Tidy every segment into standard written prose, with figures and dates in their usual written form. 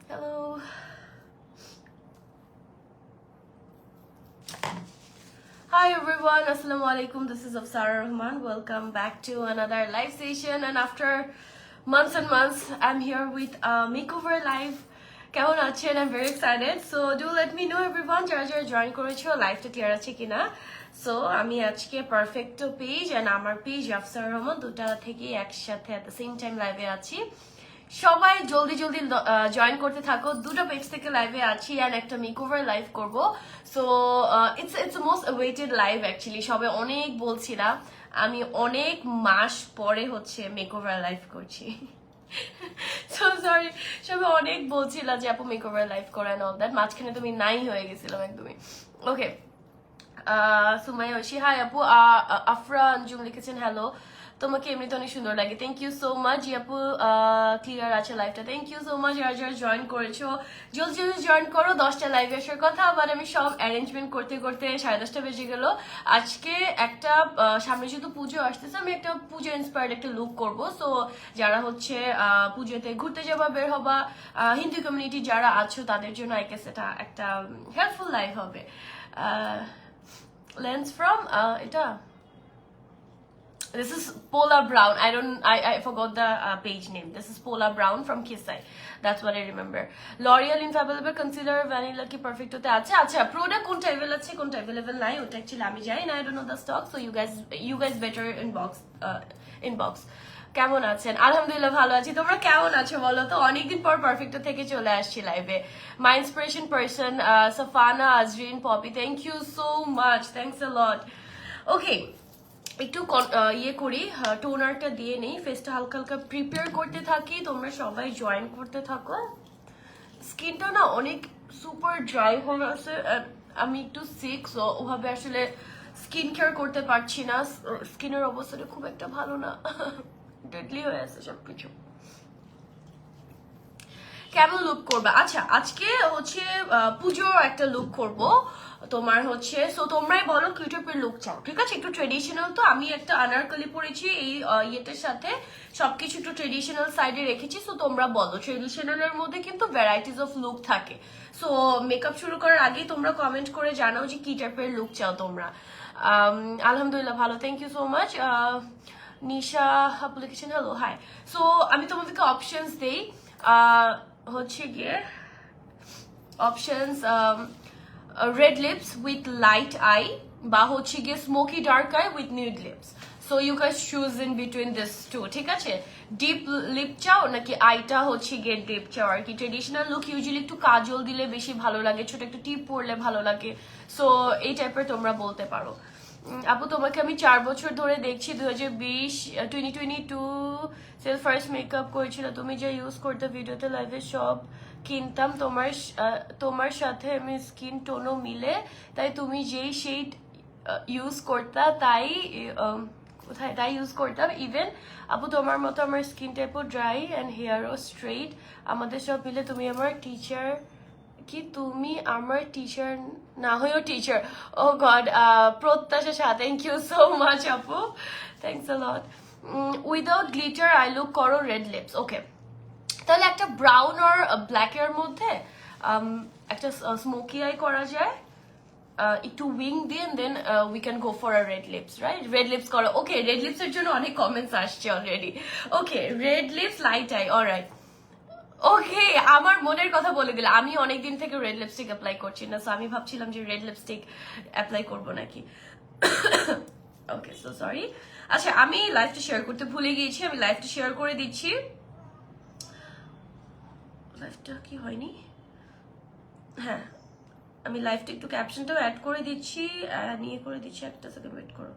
Hello. Hi everyone, Assalamu alaikum. This is Afsara Rahman. Welcome back to another live session. And after months and months, I'm here with a makeover live. কেমন আছেন? I'm very excited. So do let me know everyone যারা যারা join করেছো লাইভটা clear আছে কিনা। So আমি আজকে পারফেক্ট পেজ এন্ড আমার পেজ আফসার রহমান দুটা থেকে একসাথে এট দ্য সেম টাইম লাইভে আছি। সবাই জলদি জলদি জয়েন করতে থাকো, দুটো পেজ থেকে লাইভে আছি এন্ড একটা মেকওভার লাইভ করব। So it's most awaited live actually, সবাই অনেক বলছিলাম, আমি অনেক মাস পরে হচ্ছে মেকওভার লাইভ করছি। সো সরি, সবাই অনেক বলছিল যে আপু মেকওভার লাইভ করেন অল দ্যাট, মাঝখানে তুমি নাই হয়ে গেছিলাম একদমই। ওকে, সুমাই ঐশী হাই আপু। আফরা আঞ্জুম লিখেছেন হ্যালো, তোমাকে এমনিতে অনেক সুন্দর লাগে, থ্যাংক ইউ সো মাচ। আপু ক্লিয়ার আছে লাইভটা, থ্যাংক ইউ সো মাচ। যারা যারা জয়েন করেছো জলদি জলদি জয়েন করো, 10টা লাইভে আসার কথা, আবার আমি সব অ্যারেঞ্জমেন্ট করতে করতে 10:30 বেজে গেল। আজকে একটা সামনে যেহেতু পুজো আসতেছে, আমি একটা পুজো ইন্সপায়ার্ড একটা লুক করব। সো যারা হচ্ছে পুজোতে ঘুরতে যাবা, বের হবা, হিন্দু কমিউনিটি যারা আছো তাদের জন্য আই গেস এটা একটা হেল্পফুল লাইভ হবে। লেন্স ফ্রম এটা this is Pola Brown. I forgot the page name. This is Pola Brown from Kisai. That's what I remember. L'Oreal Infallible Concealer Vanilla ki perfect hote ache. Acha product konta available nai ota actually ami jani na, I don't know the stock, so you guys better inbox কেমন আছেন? আলহামদুলিল্লাহ ভালো আছি, তোমরা কেমন আছো বলো তো? অনেকদিন পর পারফেক্ট থেকে চলে আসছি লাইভে। My inspiration person Safana Azrin Popy, thank you so much, thanks a lot. Okay, একটু ইয়ে করি, টোনারটা দিয়ে নেই, ফেসটা হালকা হালকা প্রিপেয়ার করতে থাকি, তোমরা সবাই জয়েন করতে থাকো। স্কিনটা না অনেক সুপার ড্রাই হয়ে আছে, আমি একটু সিক, সো ওভাবে আসলে স্কিন কেয়ার করতে পারছি না, স্কিনের অবস্থাটা খুব একটা ভালো না, ডেডলি হয়ে আছে সবকিছু। কেমন লুক করবে? আচ্ছা আজকে হচ্ছে পুজোর একটা লুক করব তোমার হচ্ছে, সো তোমরাই বলো কি টাইপের লুক চাও, ঠিক আছে? একটু ট্রেডিশনাল, তো আমি একটা আনারকলি পরেছি এই ইয়েটার সাথে, সবকিছু একটু ট্রেডিশনাল সাইডে রেখেছি। সো তোমরা বলো, ট্রেডিশনালের মধ্যে কিন্তু ভ্যারাইটিস অফ লুক থাকে। সো মেকআপ শুরু করার আগেই তোমরা কমেন্ট করে জানাও যে কি টাইপের লুক চাও তোমরা। আলহামদুলিল্লাহ ভালো, থ্যাংক ইউ সো মাচ। নিশা আপু লিখেছেন হ্যালো, হাই। সো আমি তোমাদেরকে অপশনস দেই, হচ্ছে গিয়ে options red lips with light eye, বা হচ্ছে গিয়ে smokey dark eye with nude lips. So you guys choose in between this two, ঠিক আছে? ডিপ লিপ চাও নাকি আইটা হচ্ছে গিয়ে ডিপ চাও আর কি। ট্রেডিশনাল লুক ইউজুয়ালি একটু কাজল দিলে বেশি ভালো লাগে, ছোট একটু টিপ পরলে ভালো লাগে, সো এই টাইপের তোমরা বলতে পারো। আপু তোমাকে আমি 4 বছর ধরে দেখছি, 2022 সেলফ ফার্স্ট মেকআপ করেছিল, তুমি যা ইউজ করতে ভিডিওতে লাইভে সব কিনতাম, তোমার সাথে আমি স্কিন টোনও মিলে, তাই তুমি যেই শেড ইউজ করতা তাই কোথায় তাই ইউজ করতাম। ইভেন আপু তোমার মতো আমার স্কিন টাইপও ড্রাই অ্যান্ড হেয়ারও স্ট্রেইট, আমাদের সব মিলে তুমি আমার টিচার, কি তুমি আমার টিচার না হয়েও teacher? Oh god, Prottasha Shah, thank you so much আপু, thanks a lot. Without glitter eye look করো রেড লিপস, ওকে। তাহলে একটা ব্রাউন আর ব্ল্যাকের মধ্যে একটা স্মোকি আই করা যায়, একটু উইং দিয়ে, then we can go for a red lips, right? Red lips করো, ওকে। রেড লিপস এর জন্য অনেক কমেন্টস আসছে already. Okay, red lips light eye, alright. Okay, আমার মনের কথা বলে দিলে, আমি অনেকদিন থেকে রেড লিপস্টিক অ্যাপ্লাই করছি না, সো আমি ভাবছিলাম যে রেড লিপস্টিক অ্যাপ্লাই করবো নাকি। ওকে, সো সরি। আচ্ছা, আমি লাইভটা শেয়ার করতে ভুলে গিয়েছি, আমি লাইভটা শেয়ার করে দিচ্ছি। লাইভটা কি হয়নি? হ্যাঁ, আমি লাইভটা একটু ক্যাপশনটাও অ্যাড করে দিচ্ছি, নিয়ে করে দিচ্ছি, একটা সেকেন্ড ওয়েট করো।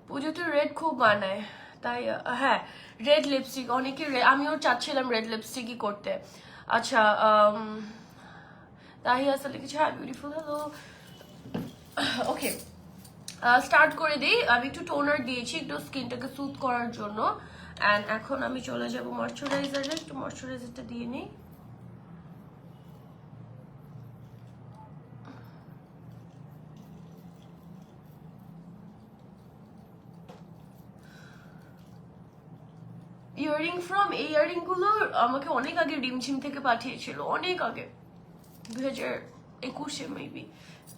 পুজোতে রেড খুব বানায়, তাই হ্যাঁ রেড লিপস্টিক অনেকে, আমিও চাচ্ছিলাম রেড লিপস্টিকই করতে। আচ্ছা, তাহি আসলে কিছু হ্যাঁ বিউটিফুল, হ্যালো। ওকে, স্টার্ট করে দিই। আমি একটু টোনার দিয়েছি একটু স্কিনটাকে সুথ করার জন্য। অ্যান্ড এখন আমি চলে যাব ময়শ্চারাইজারে, একটু ময়শ্চারাইজারটা দিয়ে নিই। ইয়াররিং ফ্রম, এই ইয়াররিং গুলো আমাকে অনেক আগে রিমঝিম থেকে পাঠিয়েছিল, অনেক আগে 2021-এ মেবি,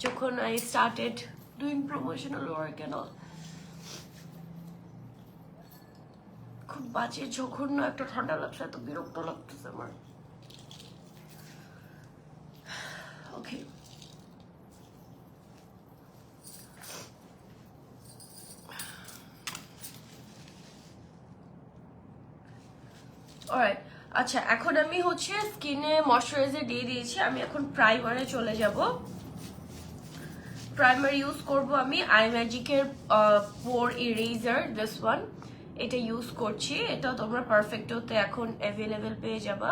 যখন I started doing promotional work and all. খুব বাজে জঘন্য একটা ঠান্ডা লাগছে, এত বিরক্ত লাগতেছে আমার। ওকে, অলরাইট। আচ্ছা, এখন আমি হচ্ছে স্কিনে ময়শ্চারাইজার দিয়ে দিয়েছি, আমি এখন প্রাইমারে চলে যাব। প্রাইমার ইউজ করব আমি আই ম্যাজিকের পোর ইরেজার, দিস ওয়ান, এটা ইউজ করছি। এটা তোমরা পারফেক্টোতে এখন অ্যাভেলেবেল পেয়ে যাবা।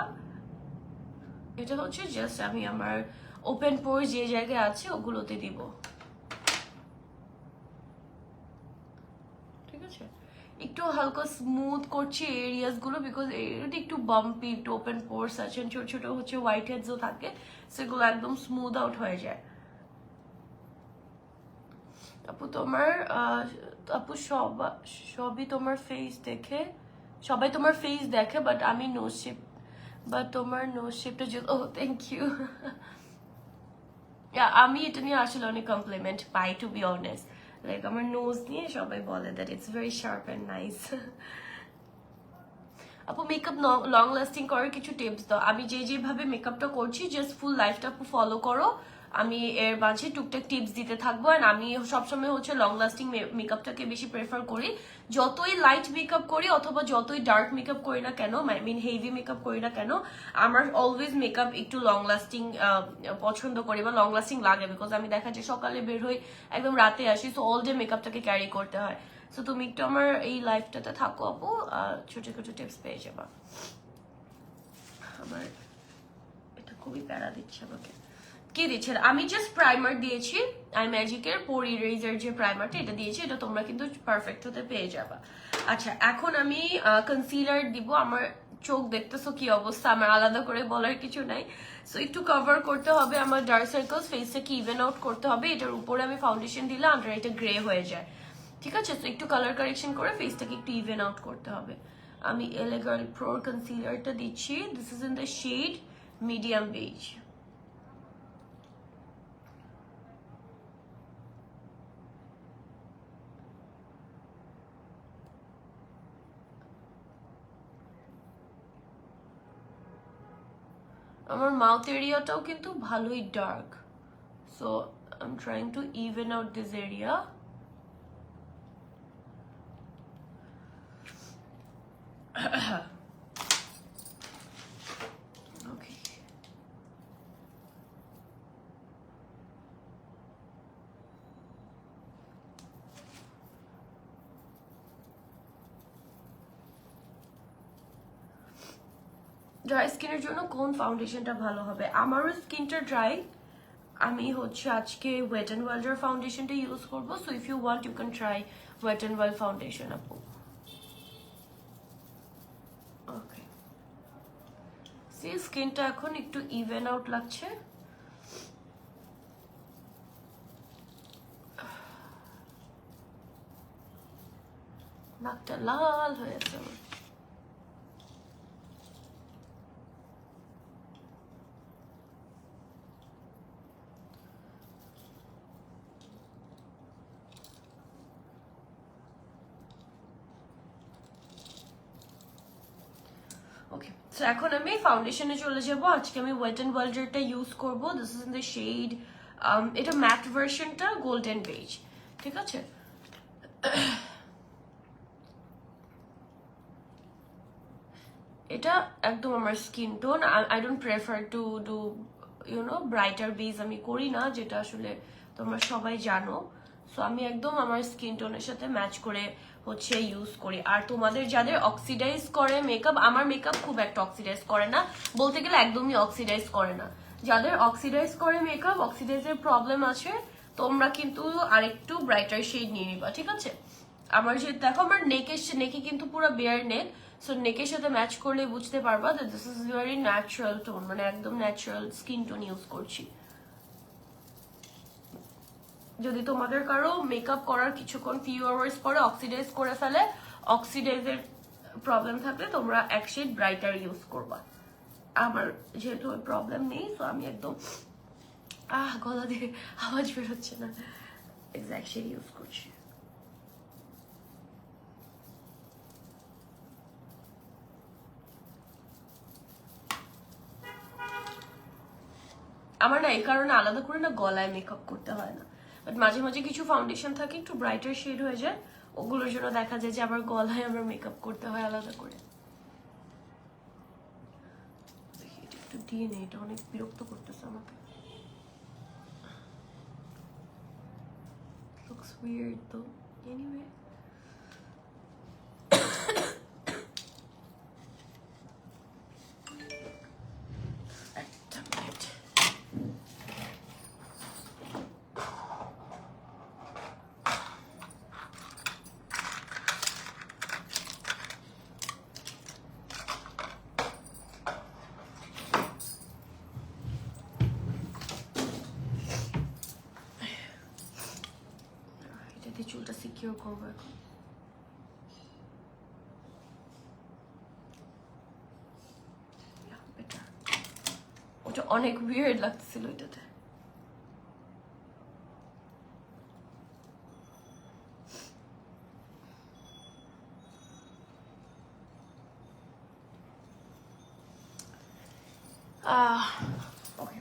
এটা হচ্ছে জাস্ট আমি আমার ওপেন পোর যে জায়গায় আছে ওগুলোতে দিব, ঠিক আছে? একটু হালকা স্মুথ করছি এরিয়াস গুলো, বিকজ এটা একটু বাম্পি, একটু ওপেন পোরস আছে, ছোট ছোট হচ্ছে হোয়াইট হেডসও থাকে, সেগুলো একদম স্মুথ আউট হয়ে যায়। আপু তোমার আপু সবই তোমার ফেস দেখে, সবাই তোমার ফেস দেখে, বাট আমি নোজ শেপ, বাট তোমার নোজ শেপটা ও থ্যাংক ইউ। আমি এটা নিয়ে আসলে অনেক কমপ্লিমেন্ট পাই, টু বি অনেস্ট। লাইক আমার নোজ নিয়ে সবাই বলে that it's very sharp and nice. আপু মেকআপ লং লাস্টিং করার কিছু টিপস দাও। আমি যেভাবে মেকআপটা করছি জাস্ট ফুল লাইফটা আপু ফলো করো, আমি এর মাঝে টুকটাক টিপস দিতে থাকবো। অ্যান্ড আমি সবসময় হচ্ছে লং লাস্টিং মেকআপটাকে বেশি প্রেফার করি। যতই লাইট মেকআপ করি অথবা যতই ডার্ক মেকআপ করি না কেন, আই মিন হেভি মেকআপ করি না কেন, আমার অলওয়েজ মেকআপ একটু লং লাস্টিং পছন্দ করি বা লং লাস্টিং লাগে, বিকজ আমি দেখা যায় সকালে বের হই একদম রাতে আসি, সো অল ডে মেকআপটাকে ক্যারি করতে হয়। সো তুমি একটু আমার এই লাইফটাতে থাকো আপু, ছোট ছোট টিপস পেয়ে যাবা। আমার এটা খুবই প্যারা দিচ্ছে আমাকে। কি দিচ্ছেন? আমি জাস্ট প্রাইমার দিয়েছি, আই ম্যাজিকের পোর ইরেজার যে প্রাইমারটা, এটা দিয়েছি, এটা তোমরা কিন্তু পারফেক্ট হতে পেয়ে যাবা। আচ্ছা, এখন আমি কনসিলার দিব। আমার চোখ দেখতেছো কি অবস্থা, আমার আলাদা করে বলার কিছু নাই। সো একটু কভার করতে হবে আমার ডার্ক সার্কেলস, ফেসটাকে ইভেন আউট করতে হবে। এটার উপরে আমি ফাউন্ডেশন দিলে আন্ডার এটা গ্রে হয়ে যায়, ঠিক আছে? তো একটু কালার কারেকশন করে ফেসটাকে একটু ইভেন আউট করতে হবে। আমি এলে গার্ল প্রো কনসিলারটা দিচ্ছি, this is in the shade medium beige. আমার মাউথ এরিয়াটাও কিন্তু ভালোই dark, so I am trying to even out this area. Okay. Dry স্কিনের জন্য কোন ফাউন্ডেশনটা ভালো হবে? আমারও স্কিনটা ড্রাই, আমি হচ্ছে আজকে ওয়েট অ্যান্ড ওয়াইল্ডের ফাউন্ডেশনটা ইউজ করবো। So if you want you can try wet and wild foundation আপু। ওকে, সি স্কিনটা এখন একটু ইভেন আউট লাগছে। নাকটা লাল হয়েছে আমার। ওকে, সো এখন আমি ফাউন্ডেশনে চলে যাব। আজকে আমি ওয়েট অ্যান্ড ওয়াইল্ডারটা ইউজ করব, this is in the shade, এটা ম্যাট ভার্সনটা গোল্ডেন বেজ, ঠিক আছে? এটা একদম আমার skin tone, I don't prefer to do brighter beige, আমি করি না, যেটা আসলে তোমরা সবাই জানো। সো আমি একদম আমার স্কিন টোনের সাথে ম্যাচ করে হচ্ছে ইউজ করি। আর তোমাদের যাদের অক্সিডাইজ করে মেকআপ, আমার মেকআপ খুব একটা অক্সিডাইজ করে না, বলতে গেলে একদমই অক্সিডাইজ করে না। যাদের অক্সিডাইজ করে মেকআপ, অক্সিডাইজের প্রবলেম আছে, তোমরা কিন্তু আরেকটু ব্রাইটার শেড নিয়ে নিবা, ঠিক আছে? আমার যে দেখো আমার নেকে কিন্তু পুরো বেয়ার নেক, সো নেকের সাথে ম্যাচ করলে বুঝতে পারবা যে this is very natural tone, মানে একদম ন্যাচারাল স্কিন টোন ইউজ করছি। যদি তোমাদের কারো মেকআপ করার কিছুক্ষণ ফিউ আওয়ার্স পরে অক্সিডাইজ করে ফেলে, অক্সিডাইজের প্রবলেম থাকলে তোমরা এক শেড ব্রাইটার ইউজ করবা। আমার যেহেতু প্রবলেম নেই, তো আমি একদম গলা দিয়ে আওয়াজ বেরোচ্ছে না, এক্সাক্ট শেড ইউজ করছি। আমার না এই কারণে আলাদা করে না গলায় মেকআপ করতে হয় না, বাট মাঝে মাঝে কিছু ফাউন্ডেশন থাকে একটু ব্রাইটার শেড হয়ে যায়, ওগুলোর জন্য দেখা যায় যে আবার গলায় আমার মেকআপ করতে হয় আলাদা করে। দেখি এটা একটু দিয়ে নেই, এটা অনেক বিরক্ত করতেছে আমাকে। Looks weird though. Anyway. একটা মিনিট। এটা দিয়ে চুলটা সিকিউর করবো এখন। ওটা অনেক উইয়ার্ড লাগতেছিল এটাতে। ওকে,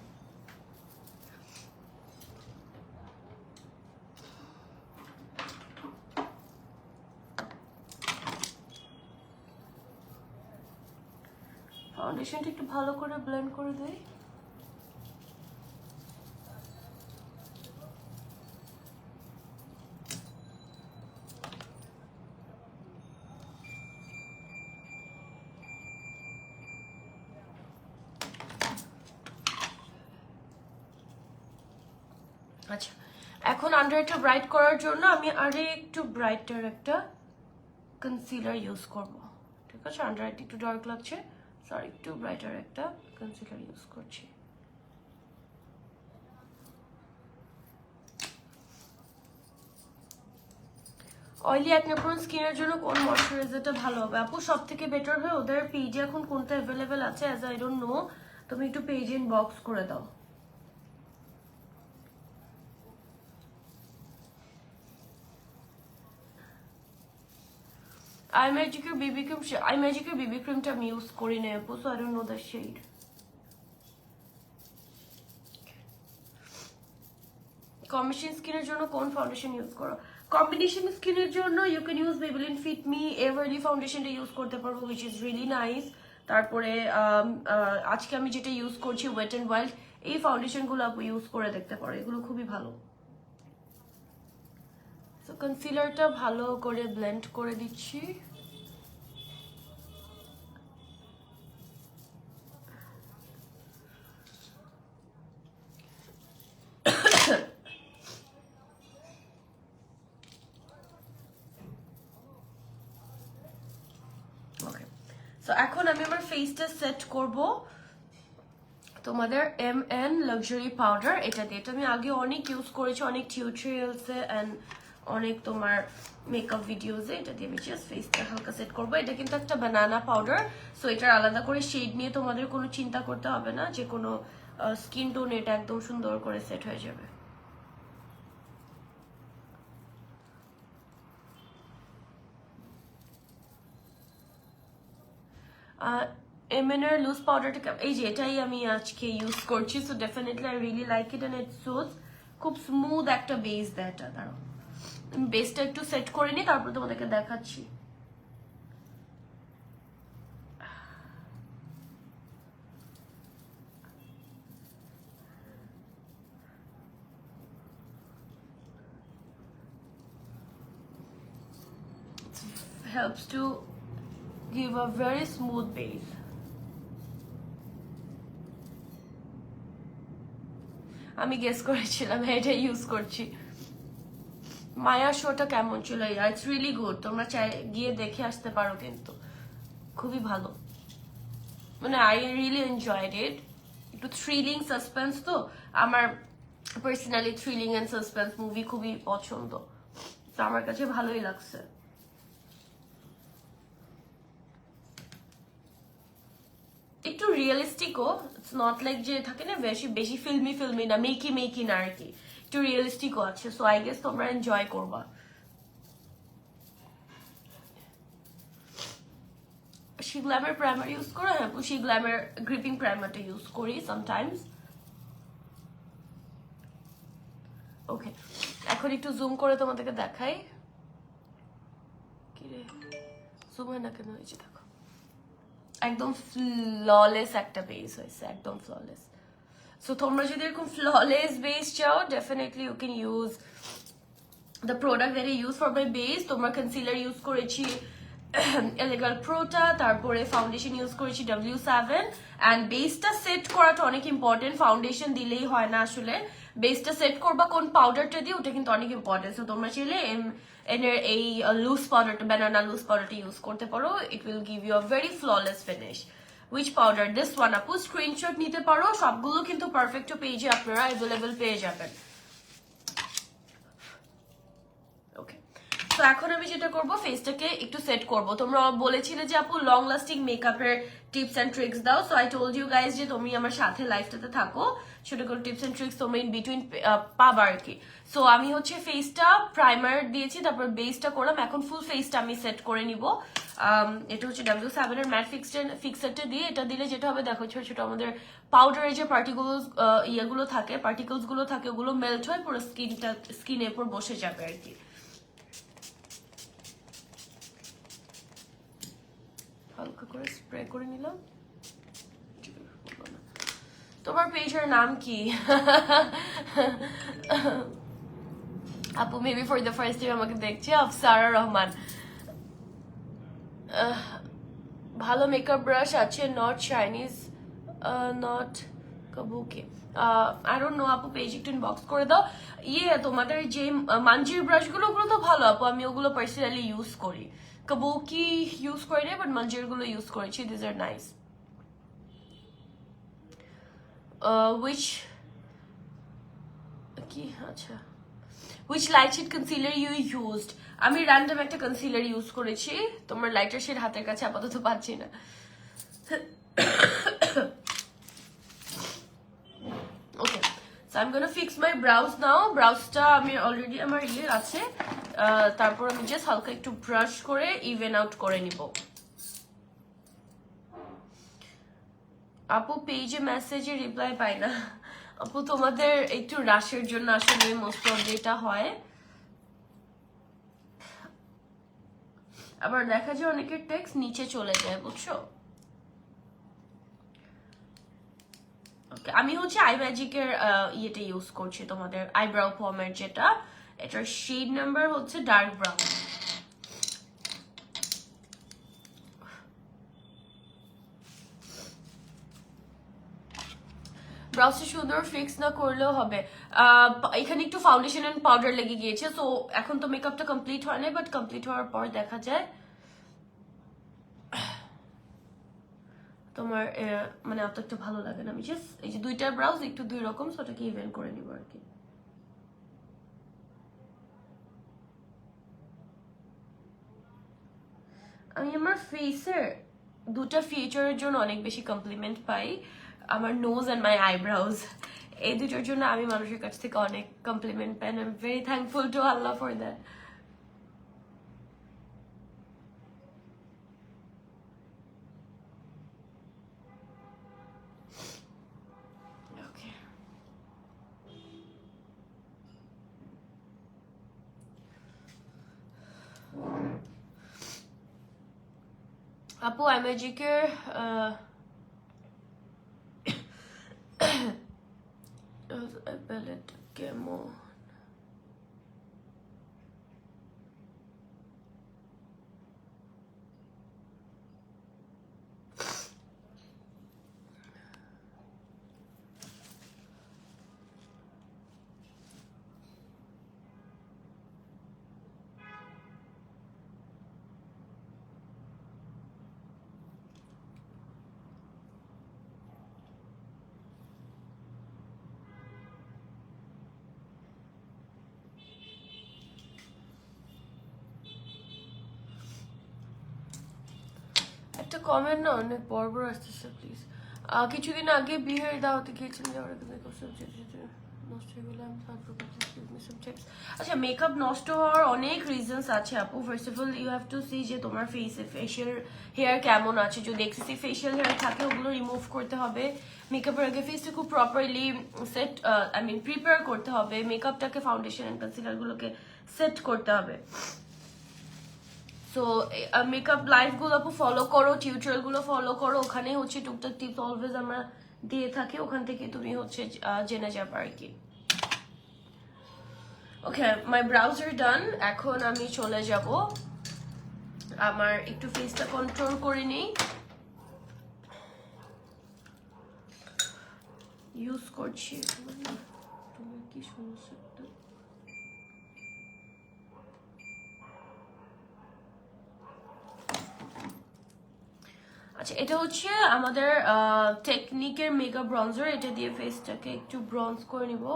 ফাউন্ডেশনটা একটু ভালো করে ব্লেন্ড করে দেই। আচ্ছা, এখন আন্ডারটা ব্রাইট করার জন্য আমি আরে একটু ব্রাইটার একটা কনসিলার ইউজ করব, ঠিক আছে? আন্ডার একটু ডার্ক লাগছে, সরি, একটু ব্রাইটার একটা কনসিলার ইউজ করছি। অয়েলি অ্যাকনে প্রোন স্কিনের জন্য কোন ময়শ্চারাইজারটা ভালো হবে? আপু সব থেকে বেটার হয় ওদের পেজে এখন কোনটা অ্যাভেলেবেল আছে, অ্যাজ আই ডোন্ট নো, তুমি একটু পেজ ইনবক্স করে দাও। iMagicের BB ক্রিমটা আমি ইউজ করি না আপু, so I don't know the shade. Combination স্কিনের জন্য কোন ফাউন্ডেশন ইউজ করো? কম্বিনেশন স্কিনের জন্য you can use Maybelline Fit Me Everly ফাউন্ডেশনটা ইউজ করতে পারবো, হুইচ ইজ রিয়েলি নাইস। তারপরে আজকে আমি যেটা ইউজ করছি ওয়েট অ্যান্ড ওয়াইল্ড, এই ফাউন্ডেশনগুলো আপু ইউজ করে দেখতে পারো, এগুলো খুবই ভালো। সো কনসিলারটা ভালো করে ব্লেন্ড করে দিচ্ছি। সো এখন আমি আমার ফেসটা সেট করব তোমাদের MN লাক্সারি পাউডার, এটা দিয়ে। এটা আমি আগে অনেক ইউজ করেছি, অনেক টিউটোরিয়ালসে অ্যান্ড অনেক তোমার মেকআপ ভিডিওসে। এটা দিয়ে আমি জাস্ট ফেসটা হালকা সেট করবো। এটা কিন্তু একটা বানানা পাউডার, সো এটার আলাদা করে শেড নিয়ে তোমাদের কোনো চিন্তা করতে হবে না, যে কোনো স্কিন টোন এটা একদম সুন্দর করে সেট হয়ে যাবে। এমএনআর লুজ পাউডারটা এই যে এটাই আমি আজকে ইউজ করছি, so definitely I really like it and it suits, খুব স্মুথ একটা বেস দেয় এটা। দাঁড়াও আমি বেসটা একটু সেট করে নিই, তারপর তোমাদেরকে দেখাচ্ছি। Helps to give a very smooth base. আমি গেস করেছিলাম এটা ইউজ করছি। মায়া শোটা কেমন ছিল? ইটস রিয়েলি গুড, তোমরা চাই গিয়ে দেখে আসতে পারো, কিন্তু খুবই ভালো, মানে আই রিয়েলি এনজয়েড ইট। একটু থ্রিলিং সাসপেন্স তো, আমার personally thrilling and suspense movie খুবই পছন্দ, তো আমার কাছে ভালোই লাগছে। একটু রিয়েলিস্টিকও, ইটস নট লাইক যে থাকে না বেশি বেশি ফিল্মি না, মেকি না আর কি, একটু রিয়েলিস্টিকও আছে, সো আই গেস তোমরা এনজয় করবা। শি গ্ল্যামার প্রাইমার ইউজ করো? হ্যাঁ, শি গ্ল্যামার গ্রিপিং প্রাইমারটা ইউজ করি সামটাইমস। ওকে, এখন একটু জুম করে তোমাদেরকে দেখাই। কি রে, জুম হয় না কেন? এই যে দেখো, একদম ফ্ললেস একটা বেস হয়েছে, একদম ফ্ললেস। সো তোমরা যদি এরকম ফ্ললেস বেস চাও, definitely you can use the product that I use for my base. তোমরা কনসিলার ইউজ করেছি এলিগাল প্রোটা, তারপরে ফাউন্ডেশন ইউজ করেছি W7, অ্যান্ড বেসটা সেট করাটা অনেক ইম্পর্টেন্ট, ফাউন্ডেশন দিলেই হয় না আসলে, বেসটা সেট করবা কোন পাউডারটা দিয়ে, ওটা কিন্তু অনেক ইম্পর্টেন্ট। সো তোমরা চাইলে এনের এই লুজ পাউডারটা, ব্যানানা লুজ পাউডারটা ইউজ করতে পারো, it will give you a very flawless finish. Which powder? This one আপু, স্ক্রিনশট নিতে পারো, সবগুলো কিন্তু পারফেক্ট পেজে আপনারা অ্যাভেলেবল পেয়ে যাবেন। ওকে, তো এখন আমি যেটা করব, ফেসটাকে একটু সেট করব। তোমরা বলেছিলে যে আপু লং লাস্টিং মেকআপের টিপস এন্ড ট্রিক্স দাও, so I told you guys যে তুমি আমার সাথে লাইফটাতে থাকো, ছোট করে টিপস এন্ড ট্রিক্স তোমরা ইন বিটুইন পাবা আর কি। সো আমি হচ্ছে ফেসটা প্রাইমার দিয়েছি, তারপর বেসটা করলাম, এখন ফুল ফেসটা আমি সেট করে নিব। এটা হচ্ছে W7 এর ম্যাট ফিক্সারটা দিয়ে, এটা দিলে যেটা হবে দেখো, ছোট ছোট আমাদের পাউডারের যে ইয়েগুলো থাকে, পার্টিকলস গুলো থাকে, ওগুলো মেল্ট হয়, পুরো স্কিনের উপর বসে যাবে আর কি। হালকা করে স্প্রে করে নিলাম। তোমার পেজের নাম কি? আপু maybe for the first time আমাকে দেখছি, আফসারা রহমান। ভালো মেকআপ ব্রাশ আছে? Not Chinese, not kabuki, I don't know আপু, পেজ একটু ইনবক্স করে দাও। তোমাদের যে মানজির ব্রাশ গুলো, ওগুলো তো ভালো আপু, আমি ওগুলো পার্সোনালি ইউজ করি। কাবুকি ইউজ করি না, বাট মানজির গুলো ইউজ করেছি, দিস আর নাইস। which কি আচ্ছা, which light shade concealer you used? আমি র্যান্ডম একটা কনসিলার ইউজ করেছি, তোমার লাইটার শেড হাতের কাছে আপাতত পাচ্ছি না। Okay, so I am gonna fix my brows now. ব্রাউজটা আমি অলরেডি আমার আছে, তারপর আমি জাস্ট হালকা একটু ব্রাশ করে ইভেন আউট করে নিব। আপু পেজে মেসেজে রিপ্লাই পাই না আপু, তোমাদের একটু রাশের জন্য আসলে মোস্ট অফ যেটা হয়, আবার দেখা যায় অনেকের টেক্সট নিচে চলে যায়, বুঝছো? ওকে, আমি হচ্ছে আই ম্যাজিকের ইয়েটা ইউজ করছি, তোমাদের আইব্রাউ ফর্মের যেটা, এটার শেড নাম্বার হচ্ছে ডার্ক ব্রাউন। ব্রাউজটা সুন্দর ফিক্স না করলেও হবে, এখানে একটু ফাউন্ডেশন এন্ড পাউডার লেগে গিয়েছে, সো এখন তো মেকআপটা কমপ্লিট হয় না, বাট কমপ্লিট হওয়ার পর দেখা যায় তোমার মানে অত একটু ভালো লাগে না। আমি জাস্ট এই যে দুইটা ব্রাউজ একটু দুই রকম, সো ওটাকে ইভেন করে নিব আর কি। আমি আমার ফেসের দুটা ফিচারের জন্য অনেক বেশি কমপ্লিমেন্ট পাই, আমার নোজ অ্যান্ড মাই আইব্রাউজ, এই দুটোর জন্য আমি মানুষের কাছ থেকে অনেক কমপ্লিমেন্ট পাই, I am very thankful to Allah for that. আপু আইম্যাজিকের প্যালেট কেমন? একটা কমেন্ট না অনেক বড় বড় আসতেছে প্লিজ। কিছুদিন আগে বিয়ের দাওয়াতে গিয়েছিলেন, যাওয়ার আগে মেকআপ নষ্ট হয়ে গেলে আমি আচ্ছা, মেকআপ নষ্ট হওয়ার অনেক রিজনস আছে আপু। First of all you have to see যে তোমার ফেশিয়াল হেয়ার কেমন আছে। যদি এক্সেসিভ ফেশিয়াল হেয়ার থাকে ওগুলো রিমুভ করতে হবে। মেকআপের আগে ফেসটা খুব প্রপারলি সেট প্রিপেয়ার করতে হবে। মেকআপটাকে ফাউন্ডেশন অ্যান্ড কনসিলারগুলোকে সেট করতে হবে। সো মেকআপ লাইভ গুলো ফলো করো, টিউটোরিয়াল গুলো ফলো করো, ওখানে হচ্ছে টুকটাক টিপস অলওয়েজ আমরা দিয়ে থাকি, ওখান থেকে তুমি হচ্ছে জেনে যাবে আর কি। ওকে, মাই ব্রাউজার ডান। এখন আমি চলে যাব, আমার একটু ফেসটা কন্ট্রোল করে নিই। ইউজ করছি কি সমস্যা। আচ্ছা, এটা হচ্ছে আমাদের টেকনিকের মেকআপ ব্রঞ্জার। এটা দিয়ে ফেসটাকে একটু ব্রঞ্জ করে নিব।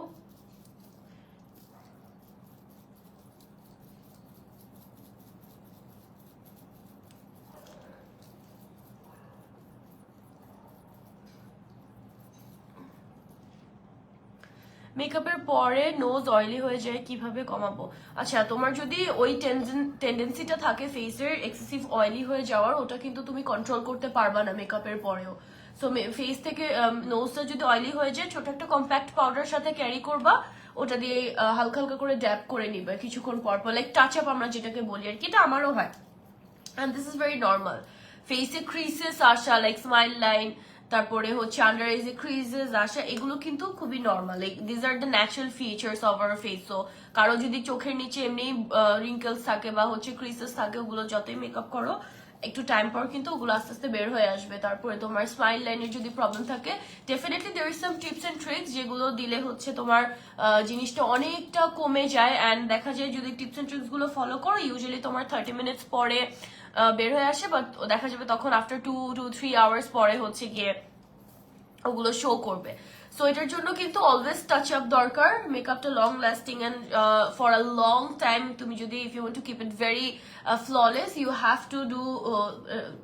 মেকআপের পরে নোজ অয়েলি হয়ে যায়, কিভাবে কমাবো? আচ্ছা, তোমার যদি ওই টেন্ডেন্সিটা থাকে ফেসের এক্সেসিভ অয়েলি হয়ে যাওয়ার, ওটা কিন্তু তুমি কন্ট্রোল করতে পারবা না মেকআপের পরেও। সো ফেস থেকে নোজটা যদি অয়েলি হয়ে যায়, ছোট একটা কম্প্যাক্ট পাউডার সাথে ক্যারি করবা, ওটা দিয়ে হালকা হালকা করে ড্যাপ করে নিবে কিছুক্ষণ পর পর, লাইক টাচ আপ আমরা যেটাকে বলি আর কি। এটা আমারও হয়, and this is very normal. ফেসে ক্রিসেস আসা, লাইক স্মাইল লাইন, তারপরে হচ্ছে আন্ডার আইজে ক্রিজেস আসা, এগুলো কিন্তু খুবই normal. Like these are the natural features of our face. So কারো যদি চোখের নিচে এমনি রিঙ্কেলস থাকে বা হচ্ছে ক্রিসেস থাকে, ওগুলো যতই মেকআপ করো একটু টাইম পর কিন্তু ওগুলো আস্তে আস্তে বের হয়ে আসবে। তারপরে তোমার স্মাইল লাইনের যদি প্রবলেম থাকে, definitely there is some tips and tricks যেগুলো দিলে হচ্ছে তোমার জিনিসটা অনেকটা কমে যায়। অ্যান্ড দেখা যায় যদি টিপস এন্ড ট্রিক্স গুলো ফলো করো, ইউজুয়ালি তোমার 30 মিনিটস পরে বের হয়ে আসে, বাট দেখা যাবে তখন আফটার 2 to 3 আওয়ার্স পরে হচ্ছে গিয়ে ওগুলো শো করবে। সো এটার জন্য কিন্তু অলওয়েজ টাচ আপ দরকার। মেকআপটা long lasting and for a long time তুমি যদি if you want to keep it very flawless, you have to do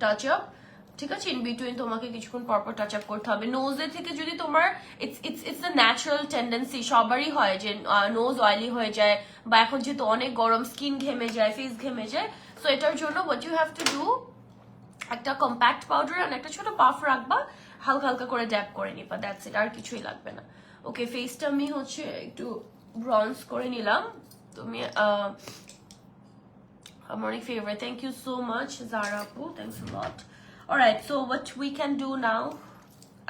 touch up. ঠিক আছে, ইন বিটুইন তোমাকে কিছুক্ষণ পরপর টাচ আপ করতে হবে। নোজের থেকে যদি তোমার ইটস দ্য ন্যাচারাল টেন্ডেন্সি, সবারই হয় যে নোজ অয়েলি হয়ে যায়, বা এখন যেহেতু অনেক গরম স্কিন ঘেমে যায়, ফেস ঘেমে যায়। সো এটার জন্য what you have to do, একটা কম্প্যাক্ট পাউডার আর একটা ছোট পাফ রাখবা, হালকা হালকা করে ড্যাপ করে নিবা, দ্যাটস ইট, আর কিছুই লাগবে না। ওকে, ফেসটা আমি হচ্ছে একটু ব্রঞ্জ করে নিলাম। তুমি আমার অনেক favourite, thank you so much Zara আপু, thanks a lot. Alright, so what we can do now,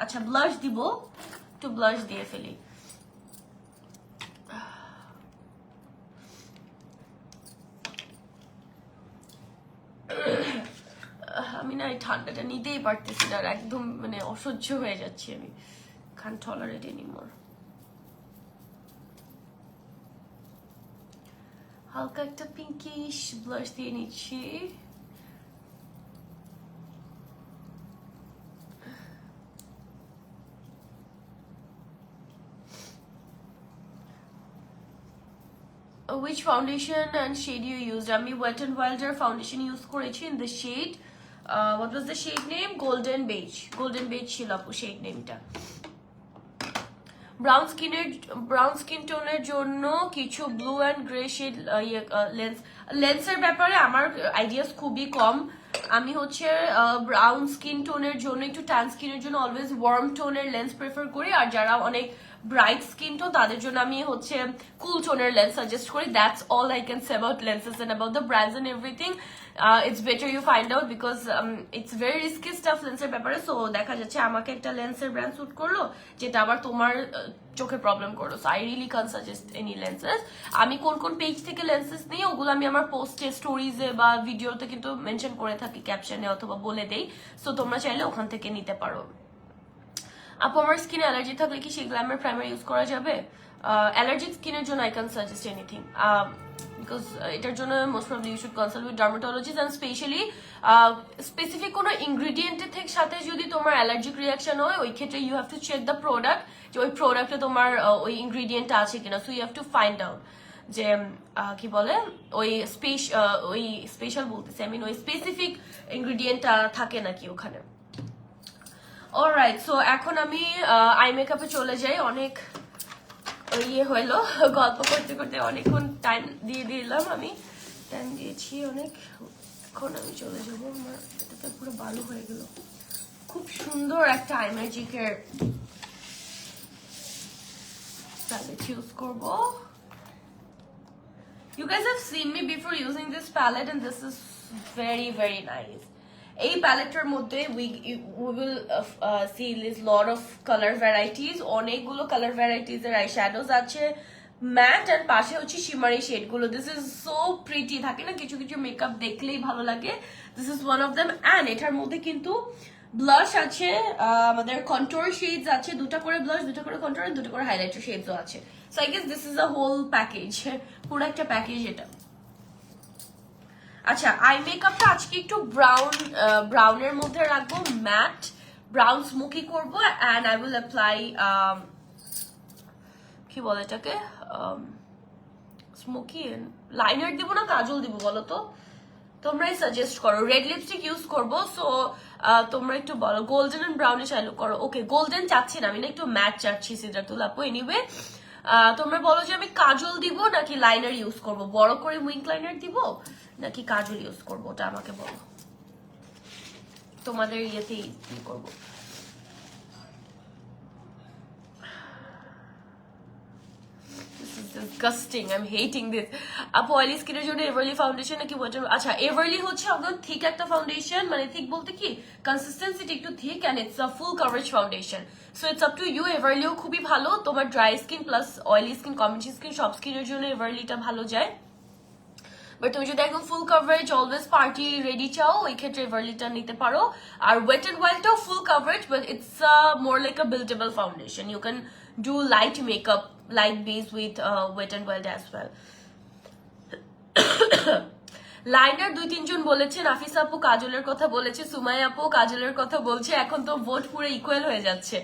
আচ্ছা ব্লাশ দিব, একটু ব্লাশ দিয়ে ফেলি। আমি না এই ঠান্ডাটা নিতেই পারতেছি না, একদম মানে অসহ্য হয়ে যাচ্ছি আমি, can't tolerate anymore। হালকা একটা পিঙ্কিশ ব্লাশ দিয়ে নিচ্ছি। Which foundation and shade you used? আমি Wet n Wilder foundation use করেছি in the shade what was the shade name? Golden beige ছিল আপু shade nameটা। ব্রাউন স্কিন টোনের জন্য কিছু ব্লু অ্যান্ড গ্রে শেড লেন্সের ব্যাপারে আমার আইডিয়াস খুবই কম। আমি হচ্ছে ব্রাউন স্কিন টোনের জন্য, একটু ট্যান স্কিনের জন্য অলওয়েজ ওয়ার্ম টোনের লেন্স প্রেফার করি, আর যারা অনেক ব্রাইট স্কিন টোন তাদের জন্য আমি হচ্ছে কুল টোনের লেন্স সাজেস্ট করি। That's all I can say about lenses and about the brands and everything. It's better you find out because it's very risky stuff লেন্সের ব্যাপারে। সো দেখা যাচ্ছে আমাকে একটা লেন্সের ব্র্যান্ড স্যুট করলো, যেটা আবার তোমার চোখে প্রবলেম করলো। So I really can suggest any lenses. আমি কোন কোন পেজ থেকে লেন্সেস নিই ওগুলো আমি আমার পোস্টে, স্টোরিজে বা ভিডিওতে কিন্তু মেনশন করে থাকি, ক্যাপশনে অথবা বলে দেই। সো তোমরা চাইলে ওখান থেকে নিতে পারো। আপু আমার স্কিনে অ্যালার্জি থাকলে কি সেই গ্ল্যামার প্রাইমার ইউজ করা যাবে? অ্যালার্জিক স্কিনের জন্য I can suggest anything, because এটার জন্য most probably you should consult with dermatologist, and specially specific কোনো ইনগ্রিডিয়েন্টের থেকে সাথে যদি তোমার অ্যালার্জিক রিয়াকশন হয়, ওই ক্ষেত্রে you have to check the product, যে ওই প্রোডাক্টে তোমার ওই ইনগ্রিডিয়েন্টটা আছে কিনা। So you have to find out. যে কি বলে ওই স্পেশাল বলতেছি, আই মিন ওই স্পেসিফিক ইনগ্রিডিয়েন্টটা থাকে নাকি ওখানে। অলরাইট, সো এখন আমি আই মেকআপে চলে যাই। অনেক ইয়ে হইলো, গল্প করতে করতে অনেকক্ষণ টাইম দিয়ে দিলাম, আমি টাইম দিয়েছি অনেক। এখন আমি চলে যাবো, আমার এটাতে পুরো বালু হয়ে গেল। খুব সুন্দর একটা আই ম্যাজিকের প্যালেট ইউজ করবো। You guys have seen me before using this palette and this is very very nice. এই প্যালেটটার মধ্যে we will see this lot of color varieties, অনেকগুলো কালার ভ্যারাইটিস এর আই শ্যাডোজ আছে, ম্যাট আর পাশে হচ্ছে শিমারি shade গুলো। This is so pretty, থাকে না কিছু কিছু মেকআপ দেখলেই ভালো লাগে, this is one of them. And এটার মধ্যে কিন্তু ব্লাশ আছে, আমাদের কন্ট্রোল শেডস আছে, দুটা করে ব্লাশ, দুটা করে কন্ট্রোল, দুটো করে হাইলাইটার শেডসও আছে। So I guess this is a whole package, পুরো একটা প্যাকেজ এটা। আচ্ছা, আই মেকআপটা আজকে একটু ব্রাউনের মধ্যে রাখবো, ম্যাট ব্রাউন স্মোকি করবো। অ্যান্ড আই উইল অ্যাপ্লাই কি বলে এটাকে, স্মোকি লাইনার দিব না কাজল দিব বলো তো, তোমরাই সাজেস্ট করো। রেড লিপস্টিক ইউজ করবো, সো তোমরা একটু বলো golden and brownish eye look করো। ওকে, গোল্ডেন চাচ্ছি না আমি, না একটু ম্যাট চাচ্ছি সিদ্ধার্থুল আপু। এনিওয়ে তোমরা বলো যে আমি কাজল দিব নাকি লাইনার ইউজ করব, বড় করে উইঙ্ক লাইনার দিব নাকি কাজল ইউজ করবো, ওটা আমাকে বলো, তোমাদের ইয়েতেই কি করবো। Disgusting, I'm hating this. আপু অয়েলি স্কিনের জন্য এভারলি ফাউন্ডেশন নাকি ওয়াটার? আচ্ছা, এভারলি হচ্ছে একদম থিক একটা ফাউন্ডেশন, মানে থিক বলতে কি কনসিস্টেন্সিটা একটু thick and it's a full coverage foundation, so it's up to you. এভারলিও খুবই ভালো তোমার dry skin plus oily skin, combination skin, সব স্কিনের জন্য এভারলিটা ভালো যায়। বাট তুমি যদি একদম full coverage always party ready চাও, ওই ক্ষেত্রে এভারলিটা নিতে পারো। আর ওয়েট এন্ড ওয়াইল্ডটাও full coverage, but it's more like a buildable foundation, you can do light makeup, light base with Wet n Wild as well. Liner 2-3 জন বলেছে, নাফিসা আপু কাজলের কথা বলেছে, সুমাইয়া আপু কাজলের কথা বলছে। এখন তো ভোট পুরো ইকুয়াল হয়ে যাচ্ছে,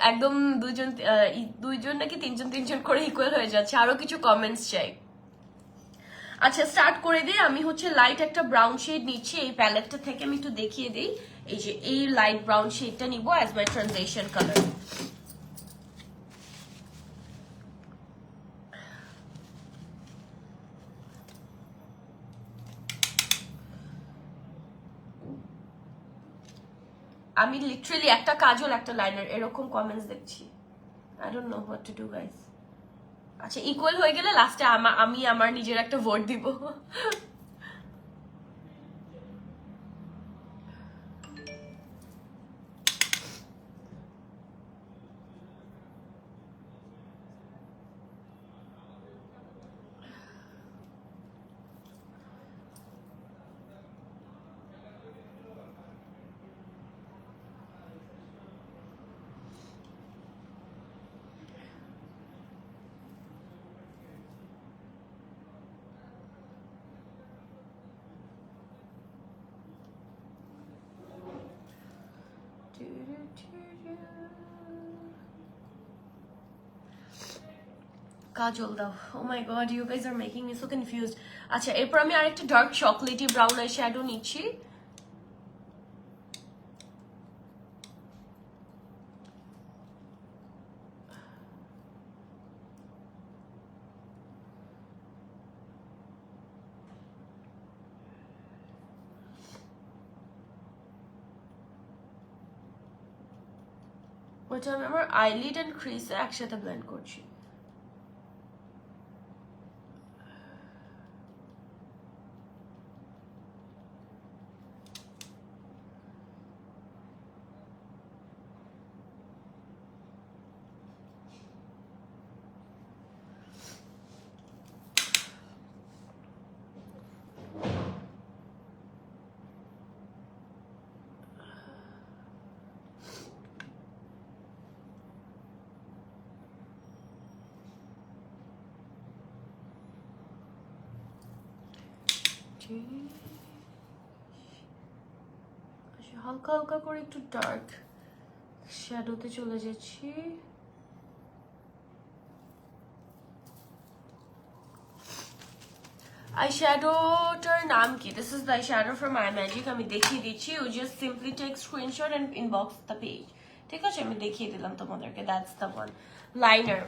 একদম দুইজন নাকি তিনজন করে ইকুয়াল হয়ে যাচ্ছে। আরো কিছু কমেন্টস চাই। আচ্ছা, স্টার্ট করে দিই। আমি হচ্ছে লাইট একটা ব্রাউন শেড নিচ্ছি এই প্যালেটটা থেকে, আমি একটু দেখিয়ে দিই। এই যে এই লাইট ব্রাউন শেডটা নিব অ্যাজ মাই ট্রানজিশন কালার। আমি লিটারালি একটা কাজল একটা লাইনার এরকম কমেন্টস দেখছি, I don't know what to do guys. আচ্ছা, ইকুয়াল হয়ে গেলে লাস্টে আমি আমার নিজের একটা ভোট দিব। কাজল দাও। Oh my god, you guys are making me so confused. আচ্ছা, এরপর আমি আরেকটা dark chocolatey brown eye shadow নিচ্ছি। ওটা আমি আমার আইলিড এন্ড ক্রিসে একসাথে ব্লেন্ড করছি। হালকা হালকা করে একটু ডার্ক শ্যাডোতে চলে যাচ্ছি। আইশ্যাডোটার নাম কি? This is the eyeshadow from iMagic. আমি দেখিয়ে দিচ্ছি. You just simply take screenshot and inbox the page. ঠিক আছে, আমি দেখিয়ে দিলাম তোমাদেরকে. That's the one. Liner.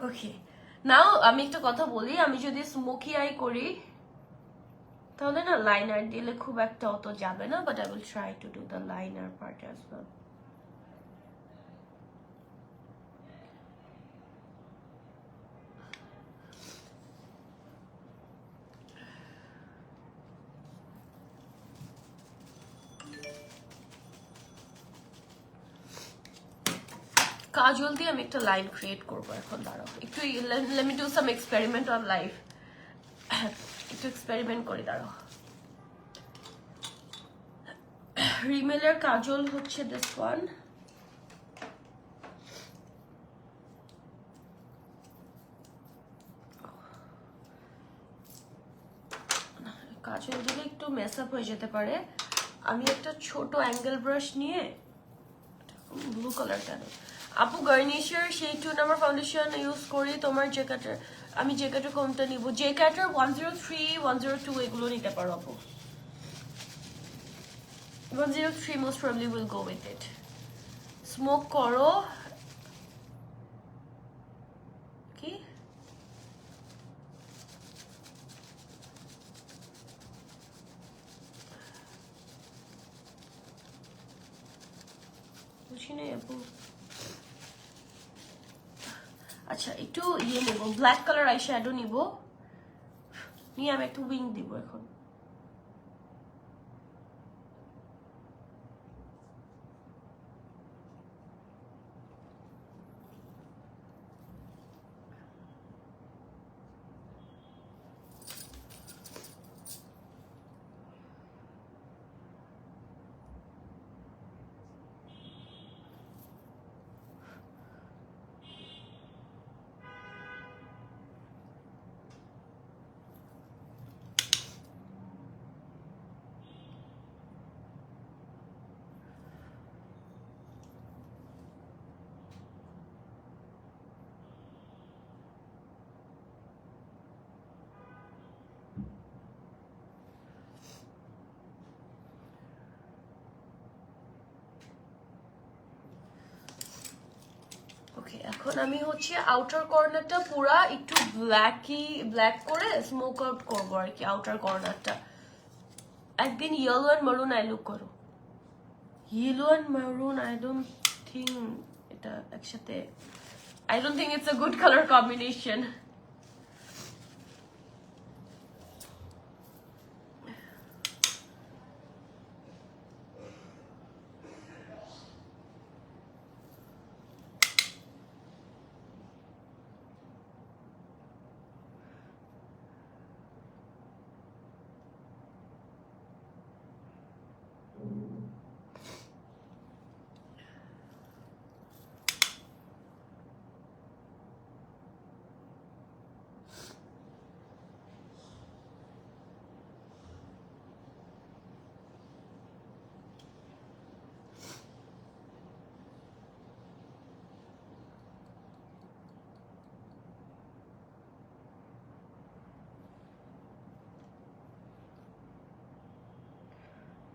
Okay. Now আমি একটা কথা বলি, আমি যদি স্মোকি আই করি তাহলে না লাইনার দিলে খুব একটা অত যাবে না, but I will try to do the liner part as well. কাজল দিয়ে আমি একটা লাইন ক্রিয়েট করবো এখন, দাঁড়াও একটু, let me do some experiment on life. একটু এক্সপেরিমেন্ট করি, দাঁড়াও। রিমেলের কাজল হচ্ছে this one. কাজল দিলে একটু মেস আপ হয়ে যেতে পারে। আমি একটা ছোট অ্যাঙ্গেল ব্রাশ নিয়ে, ব্লু কালারটা নেই আপু, গার্নিশের সেই 2 নাম্বার ফাউন্ডেশন ইউজ করি। তোমার জেকাটার, আমি জেকাটার কোনটা নিব? জেকাটার 103, 102 এগুলো নিতে পারো আপু। 103 most probably will go with it. Smoke করো কি? বুঝি নাই আপু। আচ্ছা, একটু ইয়ে নেব, ব্ল্যাক কালার আই শ্যাডো নিব, নিয়ে আমি একটু উইং দিব এখন। এখন আমি হচ্ছে আউটার কর্নারটা পুরা একটু ব্ল্যাক করে স্মোক আউট করবো আর কি। আউটার কর্নারটা একদিন yellow and maroon eye look করো। Yellow and maroon I don't think এটা একসাথে, I don't think it's a good colour combination.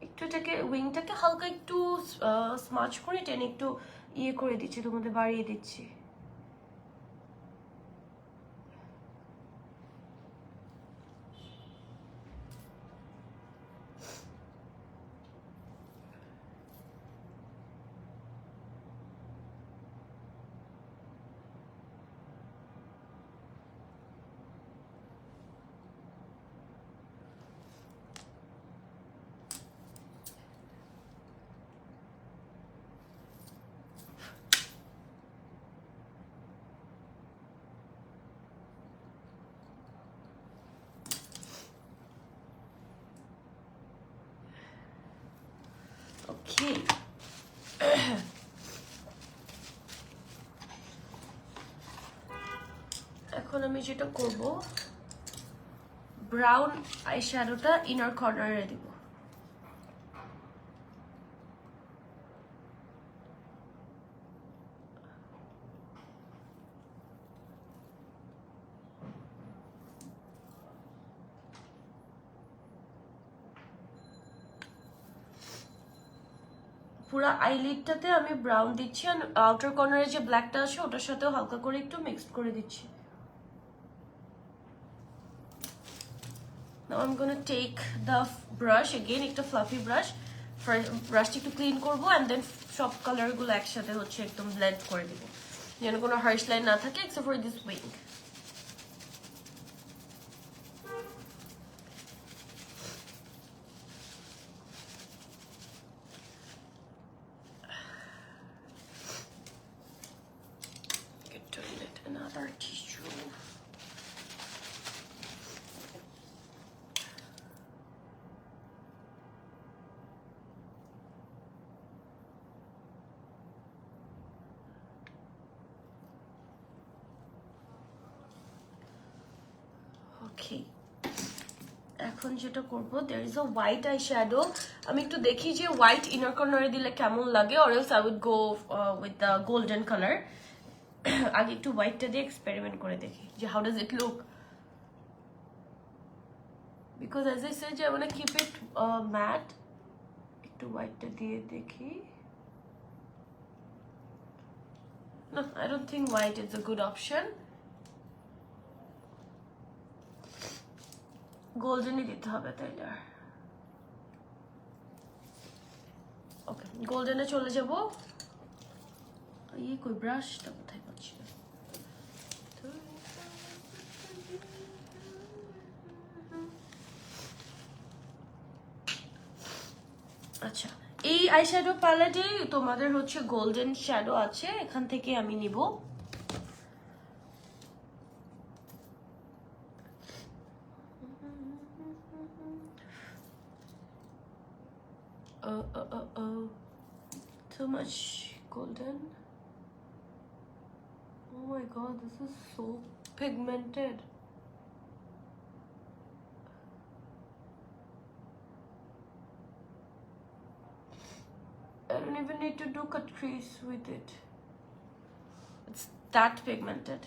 একটু এটাকে উইংটাকে হালকা একটু স্মাচ করে টেনে একটু ইয়ে করে দিচ্ছি, তোমাদের বাড়িয়ে দিচ্ছি। ওকে, এখন আমি যেটা করব, ব্রাউন আই শ্যাডোটা ইনার কর্নারে দিব। পুরো আইলিডটাতে আমি ব্রাউন দিচ্ছি আর আউটার কর্নারে যে ব্ল্যাকটা আছে ওটার সাথেও হালকা করে একটু মিক্সড করে দিচ্ছি। Now I'm gonna take the brush again, একটা fluffy brush, ব্রাশটা একটু ক্লিন করবো and then সব কালারগুলো একসাথে হচ্ছে একদম ব্লেন্ড করে দিব যেন কোনো হার্শ লাইন না থাকে except for this wing. Get to it another tissue. Okay. এখন যেটা করব, there is a white eyeshadow. আমি একটু দেখি যে white inner corner দিলে কেমন লাগে, or else I would go with the golden color. আগে একটু whiteটা দিয়ে experiment করে দেখি যে how does it look, because as I said I want to keep it matte. একটু whiteটা দিয়ে দেখি. No, I don't think white is a good option. গোল্ডেনই দিতে হবে তাইলে। ওকে, গোল্ডেনে চলে যাব। এই কই ব্রাশটা কোথায় পাচ্ছি না। আচ্ছা, এই আইশ্যাডো প্যালেটে তোমাদের হচ্ছে গোল্ডেন শ্যাডো আছে, এখান থেকে আমি নিব। Too much golden. Oh my god, this is so pigmented. I don't even need to do cut crease with it. It's that pigmented.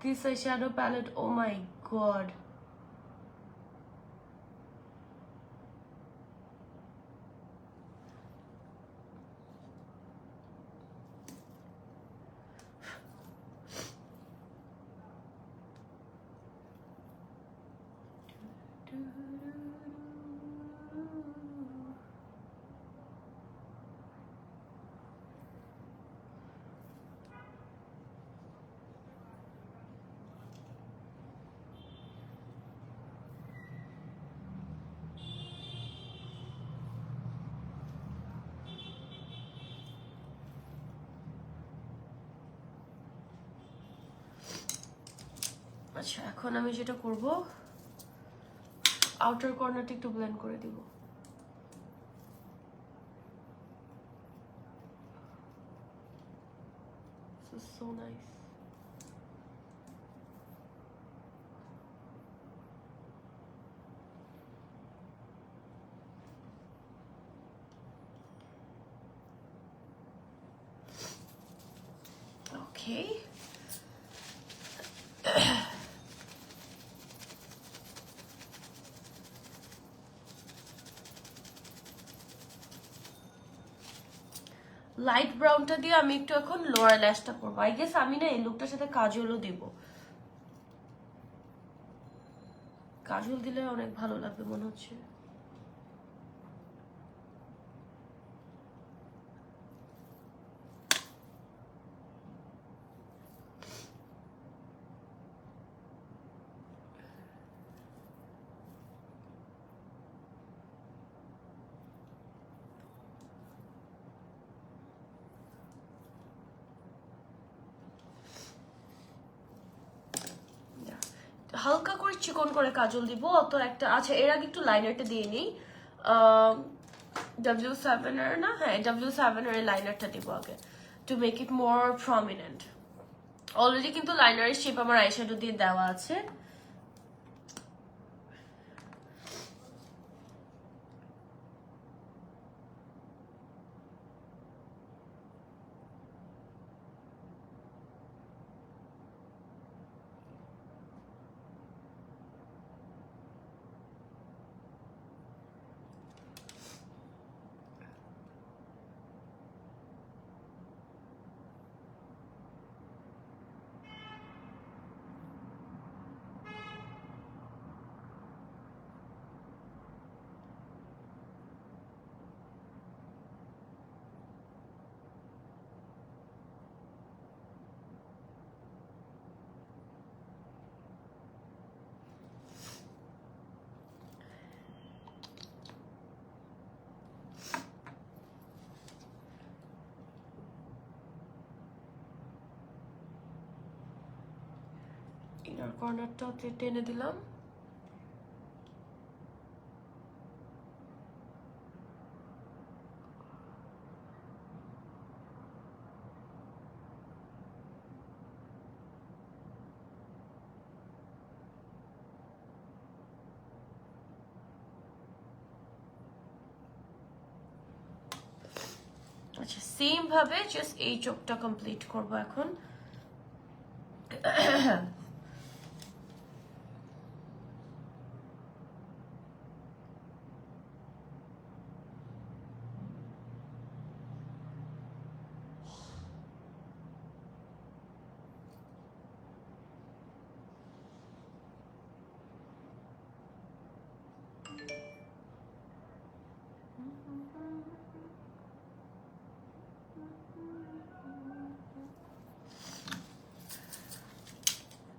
This eyeshadow palette, oh my god. আচ্ছা, এখন আমি যেটা করব, আউটার কর্নারটা একটু ব্লেন্ড করে দিব। This is so nice. Okay. Light ব্রাউনটা দিয়ে আমি একটু এখন লোয়ার ল্যাশটা করবো। আই গেস আমি না এই লুকটার সাথে কাজলও দেব। কাজল দিলে অনেক ভালো লাগবে মনে হচ্ছে। হালকা করে চিকন করে কাজল দিব, অত একটা। আচ্ছা, এর আগে একটু লাইনারটা দিয়ে নিই। W7 এর না, হ্যাঁ W7 এর লাইনারটা দিব আগে, to make it more prominent. Already কিন্তু লাইনারের শেপ আমার আইশ্যাডো দিয়ে দেওয়া আছে। ইনার কর্নারটাও টেনে দিলাম। আচ্ছা সেম ভাবে জাস্ট এই চোখটা কমপ্লিট করব এখন।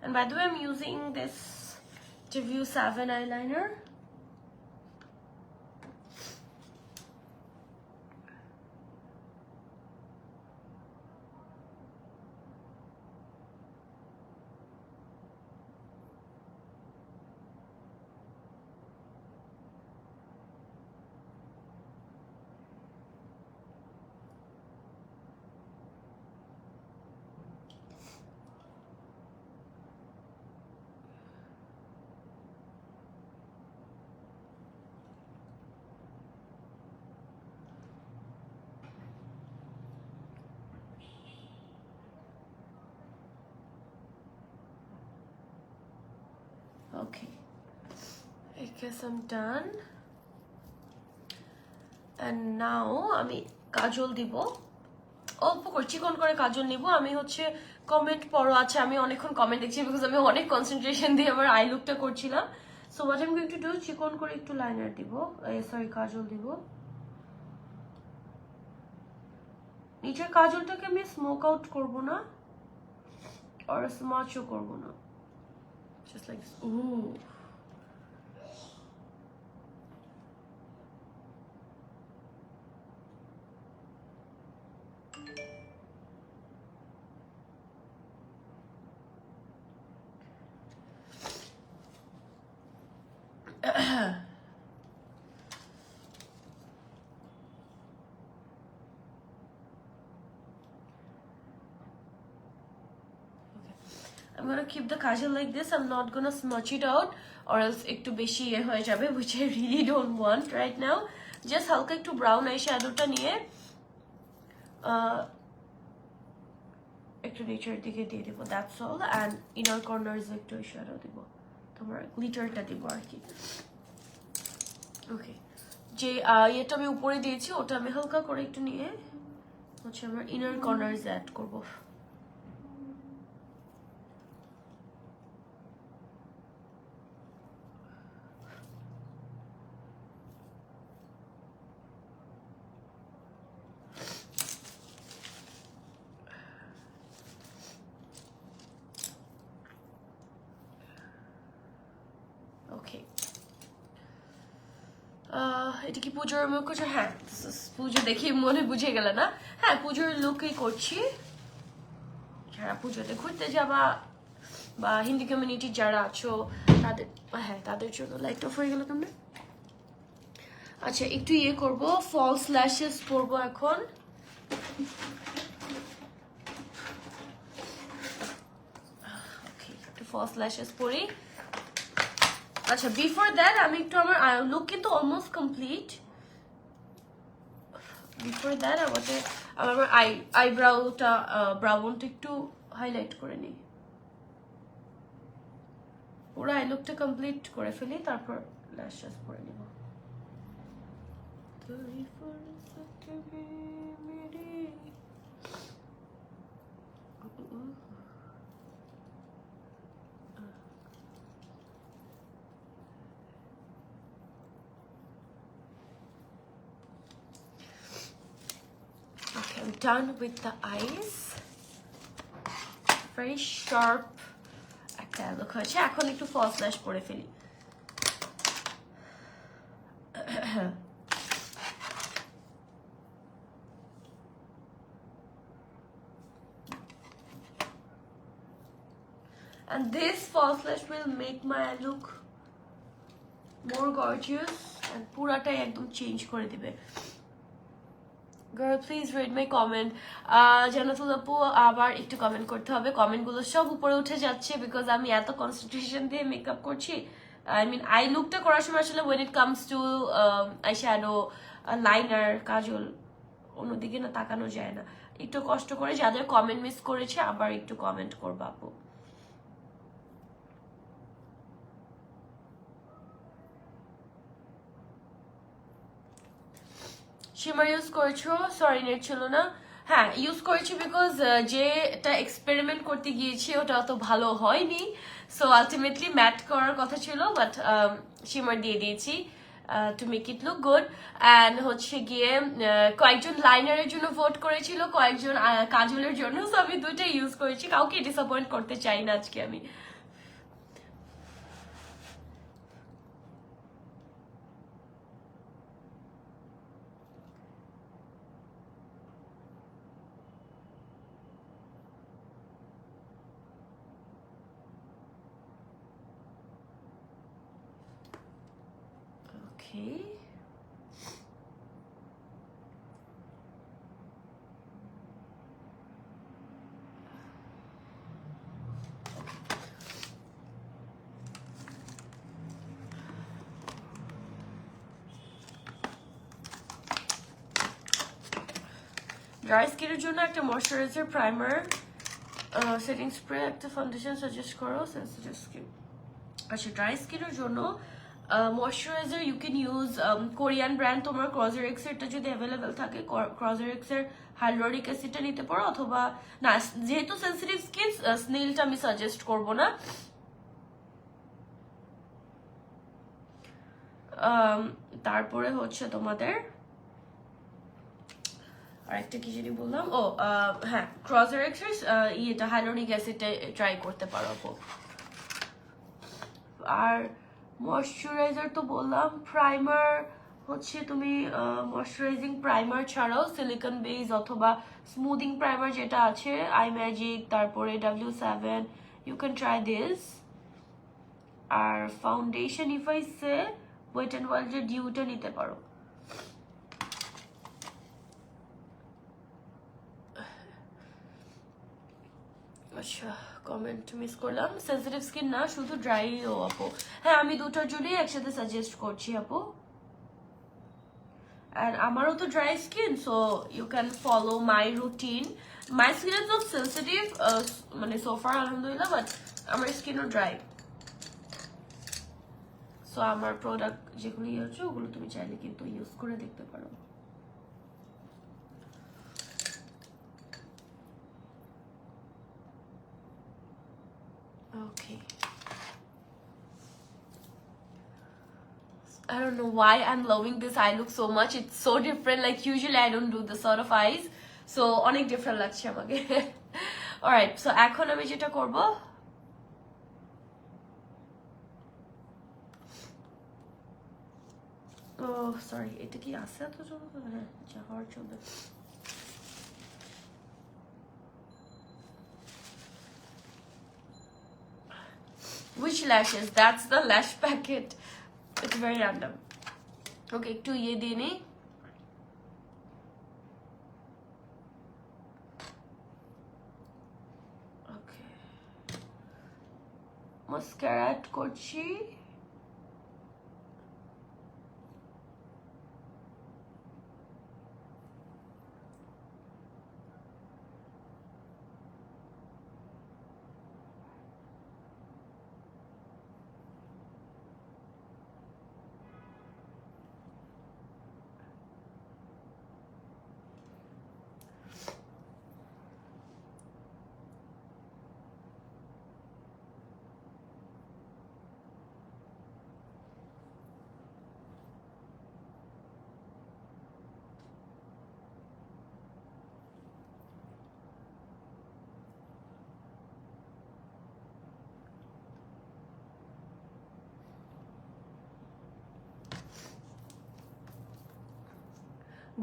And by the way, I'm using this Deview 7 eyeliner. Okay, I guess I'm done. And now আমি কাজল দিব, অল্প করে চিকন করে কাজল নিব। আমি হচ্ছে কমেন্ট পড়ো, আচ্ছা আমি অনেকক্ষণ কমেন্ট দেখছি বিকজ আমি অনেক কনসেন্ট্রেশন দিয়ে আমার আই লুকটা করছিলাম। So what I am going to do, চিকন করে একটু লাইনার দিব, সরি কাজল দিব। নিচের কাজলটাকে আমি স্মোক আউট করব না আর স্মাচও করব না, just like this. I'm gonna keep the kajal like this. I'm not gonna smudge it out or else ekটু বেশি হয়ে যাবে, which I really don't want right now. Just হালকা একটু ব্রাউন আই শ্যাডোটা নিয়ে একটু নিচের দিকে দিয়ে দিব, that's all. And inner corners একটু শ্যাডো দিব, তোমার গ্লিটারটা দিব আর কি। ওকে, যে এটা আমি উপরে দিয়েছি ওটা আমি হালকা করে একটু নিয়ে হচ্ছে আমার ইনার কর্নার্স অ্যাড করবো। ওকে, এটা কি পুজোর মুখ করছো? হ্যাঁ, পুজো দেখি মনে বুঝে গেল না। হ্যাঁ, পুজোর লুকই করছি। যারা পুজোতে ঘুরতে যাবা বা হিন্দি কমিউনিটি যারা আছো তাদের, হ্যাঁ তাদের জন্য। লাইট অফ হয়ে গেল তোমরা। আচ্ছা একটু ইয়ে করব, ফলস ল্যাশেস পরবো এখন। ওকে, একটু ফলস ল্যাশেস পরি। আচ্ছা বিফোর দ্যাট আমি একটু আমার লুক কিন্তু অলমোস্ট কমপ্লিট। বিফোর দ্যাট আমাদের আমার আইব্রাউটা ব্রাউনটা একটু হাইলাইট করে নিই, পুরো আই লুকটা কমপ্লিট করে ফেলি, তারপর ল্যাশেস পরে নিব। Okay, I'm done with the eyes. Very sharp একটা look হয়েছে। এখন একটু ফলস ল্যাশ পরে ফেলি। and this false lash will make my look more gorgeous and পুরাটাই একদম চেঞ্জ করে দিবে। Girl, please read my comment. জান্নাতুল আপু আবার একটু কমেন্ট করতে হবে, কমেন্টগুলো সব উপরে উঠে যাচ্ছে বিকজ আমি এত কনসেন্ট্রেশন দিয়ে মেকআপ করছি। আই মিন আই লুকটা করার সময় আসলে when it comes to eye shadow, liner, kajal, অন্যদিকে না তাকানো যায় না। একটু কষ্ট করে যাদের কমেন্ট মিস করেছে আবার একটু কমেন্ট করবো আপু। শিমার ইউজ করেছো? সরি নেট ছিল না। হ্যাঁ ইউজ করেছি বিকজ যেটা এক্সপেরিমেন্ট করতে গিয়েছি ওটা অত ভালো হয়নি, সো আলটিমেটলি ম্যাট করার কথা ছিল বাট শিমার দিয়ে দিয়েছি to make it look good. And হচ্ছে গিয়ে কয়েকজন লাইনারের জন্য ভোট করেছিল, কয়েকজন কাজলের জন্য, সো আমি দুইটাই ইউজ করেছি, কাউকে ডিসঅ্যাপয়েন্ট করতে চাই না আজকে আমি। Okay. ড্রাই স্কিনের জন্য একটা ময়শ্চারাইজার, প্রাইমার, সেটিং স্প্রে, একটা ফাউন্ডেশন সাজেস্ট করো সেনসিটিভ স্কিন। আচ্ছা ড্রাই স্কিনের জন্য moisturiser you can use Korean brand, তোমার ক্রজারেক্স এরটা যদি অ্যাভেলেবেল থাকে ক্রজারেক্স এর হাইলোরিক অ্যাসিডটা নিতে পারো, অথবা না যেহেতু সেনসিটিভ স্কিন স্নেলটা আমি সাজেস্ট করবো না। তারপরে হচ্ছে তোমাদের আরেকটা কি জানি বললাম, ও হ্যাঁ ক্রজারেক্স এর ইয়েটা হাইলোরিক অ্যাসিডটা ট্রাই করতে পারো আপু। আর ময়শ্চারাইজার তো বললাম, প্রাইমার হচ্ছে তুমি ময়শ্চারাইজিং প্রাইমার ছাড়াও সিলিকন বেস অথবা স্মুদিং প্রাইমার যেটা আছে আই ম্যাজিক, তারপরে W7, you can try this. আর foundation if I say Wet and ওয়াইল্ডের ডিউটা নিতে পারো। আচ্ছা কমেন্ট মিস করলাম, সেনসিটিভ স্কিন না শুধু ড্রাই ও আপু। হ্যাঁ আমি দুটোর জন্যই একসাথে সাজেস্ট করছি আপু। and আমারও তো dry skin, so you can follow my routine. My skin is not sensitive মানে সোফার আলহামদুলিল্লাহ, বাট আমার স্কিনও ড্রাই, সো আমার প্রোডাক্ট যেগুলো ইউজ ওগুলো তুমি চাইলে কিন্তু ইউজ করে দেখতে পারো। Okay. I don't know why I'm loving this eye look so much. It's so different. Like usually I don't do this sort of eyes. So অনেক different লাগছে আমাকে। Alright, so এখন আমি যেটা করব, oh sorry, এটা কি আছে তো চলবে? হ্যাঁ যা হওয়ার চলবে। Which lashes? That's the lash packet. It's very random. Okay, একটু ইয়ে দিয়ে নিই। Okay. Mascara add করছি।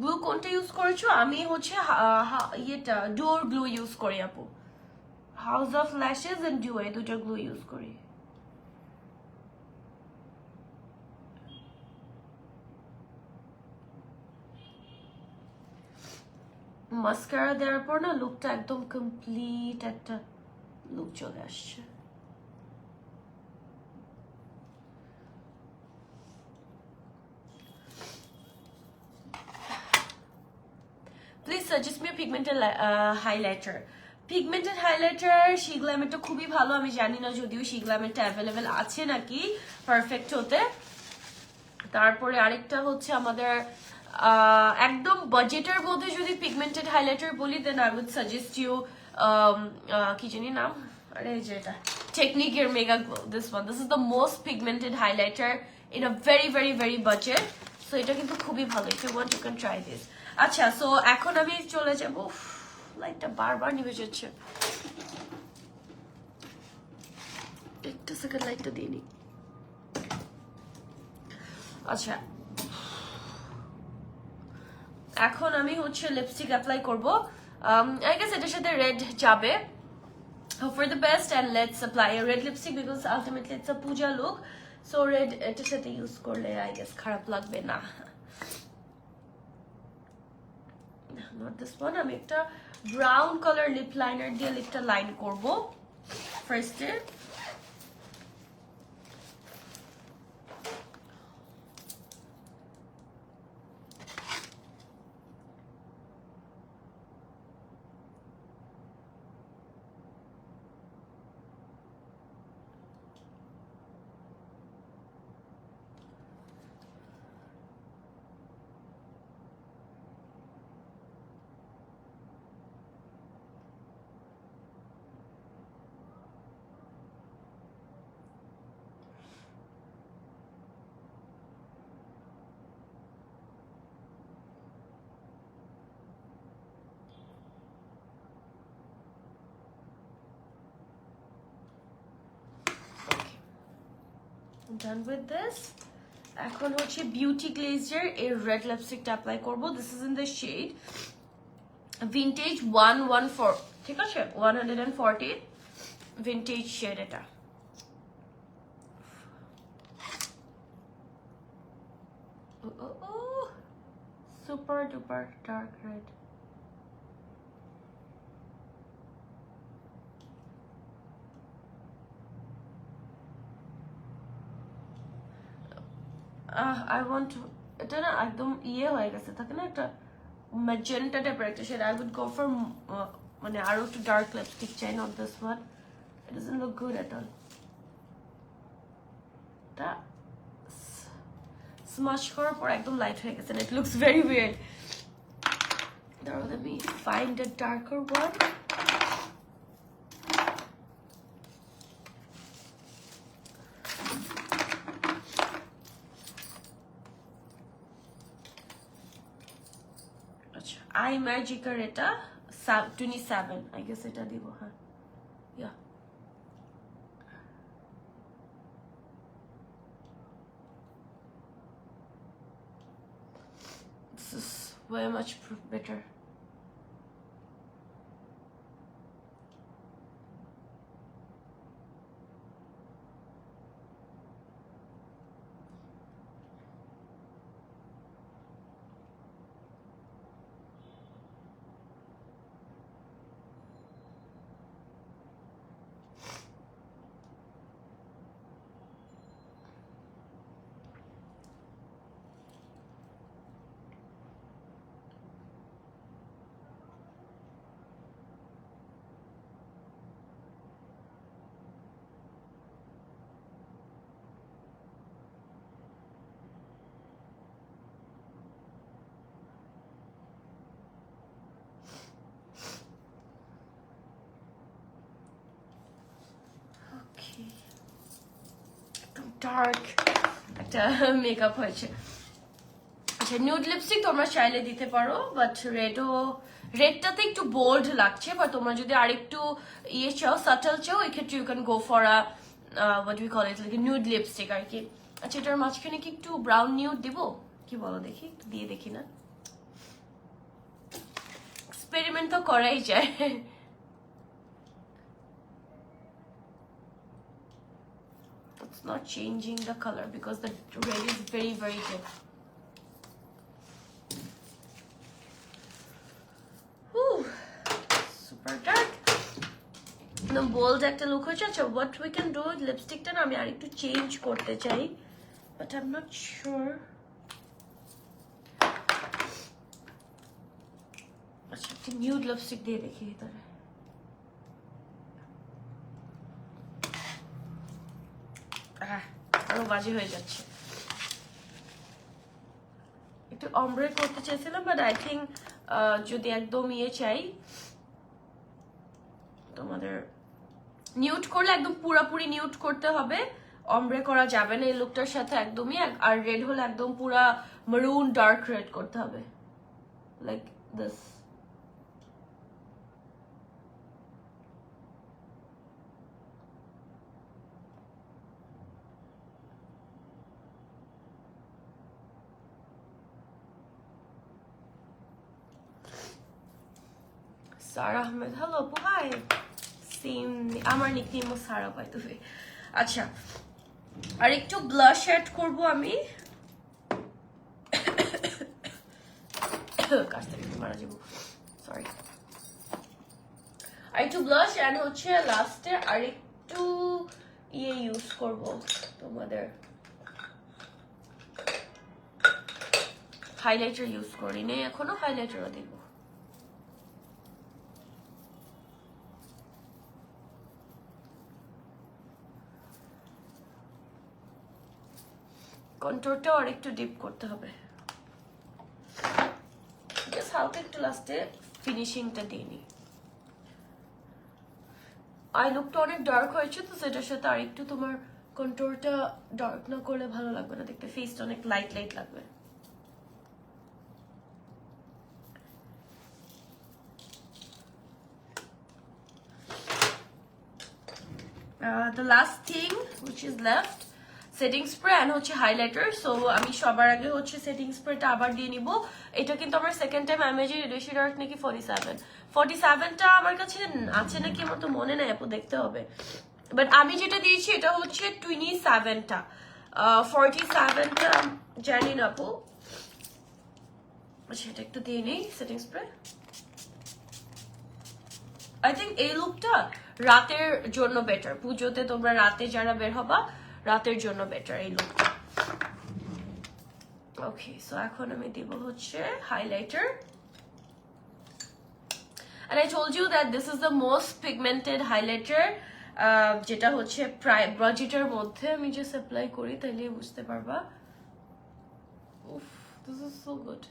গ্লু কোনটা ইউজ করেছো? আমি হচ্ছে ইয়েটা ডোর গ্লু ইউজ করি আপু। House of Lashes and Duo এই দুটো গ্লু ইউজ করি। মাস্কারা দেওয়ার পর না লুকটা একদম কমপ্লিট একটা লুক চলে আসছে। Please suggest me pigmented highlighter. Pigmented highlighter শিগ্ল্যামেরটা খুবই ভালো, আমি জানি না যদিও শিগ্ল্যামেরটা অ্যাভেলেবেল আছে নাকি পারফেক্ট হতে। তারপরে আরেকটা হচ্ছে আমাদের একদম বাজেটের মধ্যে যদি পিগমেন্টেড হাইলাইটার বলি then I would suggest you কি জানি নাম, আরে যে এটা টেকনিকের mega glow, this is the most pigmented highlighter in a very very very budget. So এটা কিন্তু খুবই ভালো, if you want you can try this. আচ্ছা, সো এখন আমি চলে যাবো, লাইটটা বারবার নিভে যাচ্ছে, একটা সেকেন্ড লাইটটা দিয়ে নি। আচ্ছা, এখন আমি হচ্ছে লিপস্টিক অ্যাপ্লাই করবো। আই গেস এটার সাথে রেড যাবে। Hope for the best and let's apply a red lipstick because ultimately it's a puja look. So red এটার সাথে ইউজ করলে I guess খারাপ লাগবে না। Not this one, আমি একটা ব্রাউন কালার লিপ লাইনার দিয়ে লিপটা লাইন করবো ফার্স্টে। Done with this. এখন হচ্ছে বিউটি গ্লেজার এর রেড লিপস্টিকটা অ্যাপ্লাই করবো। This is in the shade vintage 114, ঠিক আছে, 140 ভিন্টেজ শেড এটা। Super duper dark red. I want to, এটা না একদম ইয়ে হয়ে গেছে, থাকে না একটা ম্যাজেন্টা টাইপের একটা shade. I would go for মানে আরো একটু ডার্ক লিপস্টিক চাই, not this one. It doesn't look good at all. এটা স্মাশ করার পর একদম লাইট হয়ে গেছে, it looks very weird. Now let me find a darker one. I ম্যাজিকার এটা 27, I guess এটা দিব। হ্যাঁ, yeah. This is way much better. Dark একটা মেকআপ হয়েছে। আচ্ছা, নিউড লিপস্টিক তোমরা চাইলে দিতে পারো, বাট রেডটাতে একটু বোল্ড লাগছে, বাট তোমরা যদি আরেকটু ইয়ে চাও, সাটল চাও, এক্ষেত্রে you can go for a what we call it, like nude lipstick আর কি। আচ্ছা, এটার মাঝখানে কি একটু ব্রাউন নিউড দিব, কি বলো দেখি, দিয়ে দেখি না, এক্সপেরিমেন্ট তো করাই যায়। not changing the color because the red is very very deep. Whew, super dark. No bold একটা look হচ্ছে। আচ্ছা what we can do লিপস্টিকটা না আমি আরেকটু চেঞ্জ করতে চাই, but I'm not sure. আচ্ছা একটা নিউড লিপস্টিক দিয়ে দেখি ভিতরে। আরো বাজে হয়ে যাচ্ছে। একটু অমব্রে করতে চাইছিলাম, বাট আই থিঙ্ক যদি একদম ইয়ে চাই তোমাদের নিউড করলে একদম পুরাপুরি নিউড করতে হবে, অমব্রে করা যাবে না এই লুকটার সাথে একদমই। আর রেড হলে একদম পুরা মারুন ডার্ক রেড করতে হবে, like this. Sara Ahmed, hello আপু, হাই। সেম, আমার নিকনেমও সারা বাই দ্য ওয়ে। আচ্ছা আর একটু ব্লাশ অ্যাড করব আমি। কাছ থেকে মারা যাবো, সরি। আর একটু ব্লাশ অ্যান্ড হচ্ছে লাস্টে আর একটু ইয়ে ইউজ করব তোমাদের হাইলাইটার ইউজ করি নে এখনো, হাইলাইটারও দিব। কন্ট্রোলটাও আর একটু ডিপ করতে হবে, জাস্ট হালকা একটু লাস্টে ফিনিশিংটা দিয়ে নি। আই লুকটা অনেক ডার্ক হয়েছে, তো সেটার সাথে আর একটু তোমার কন্ট্রোলটা ডার্ক না করলে ভালো লাগবে না দেখতে, ফেসটা অনেক লাইট লাইট লাগবে। The last thing which is left, setting spray and হচ্ছে হাইলাইটার। সো আমি সবার আগে হচ্ছে সেটিং স্প্রেটা আবার দিয়ে নিব। এটা কিন্তু আমার সেকেন্ড টাইম অ্যামেজে রেশি ডার্ক নাকি 47টা আমার কাছে আছে নাকি আমার তো মনে নাই আপু, দেখতে হবে। বাট আমি যেটা দিয়েছি এটা হচ্ছে 27টা, 47টা জানি না আপু। আচ্ছা এটা একটু দিয়ে নেই সেটিং স্প্রে। আই থিঙ্ক এই লুকটা রাতের জন্য বেটার, পুজোতে তোমরা রাতে যারা বের হবা রাতের জন্য বেটার এই লুকটা। ওকে, সো এখন আমি দিব হচ্ছে highlighter. And I told you that this is the most pigmented highlighter, যেটা হচ্ছে প্রায় বাজেটের মধ্যে। আমি জাস্ট অ্যাপ্লাই করি তাইলে বুঝতে পারবা। উফ, this is so good.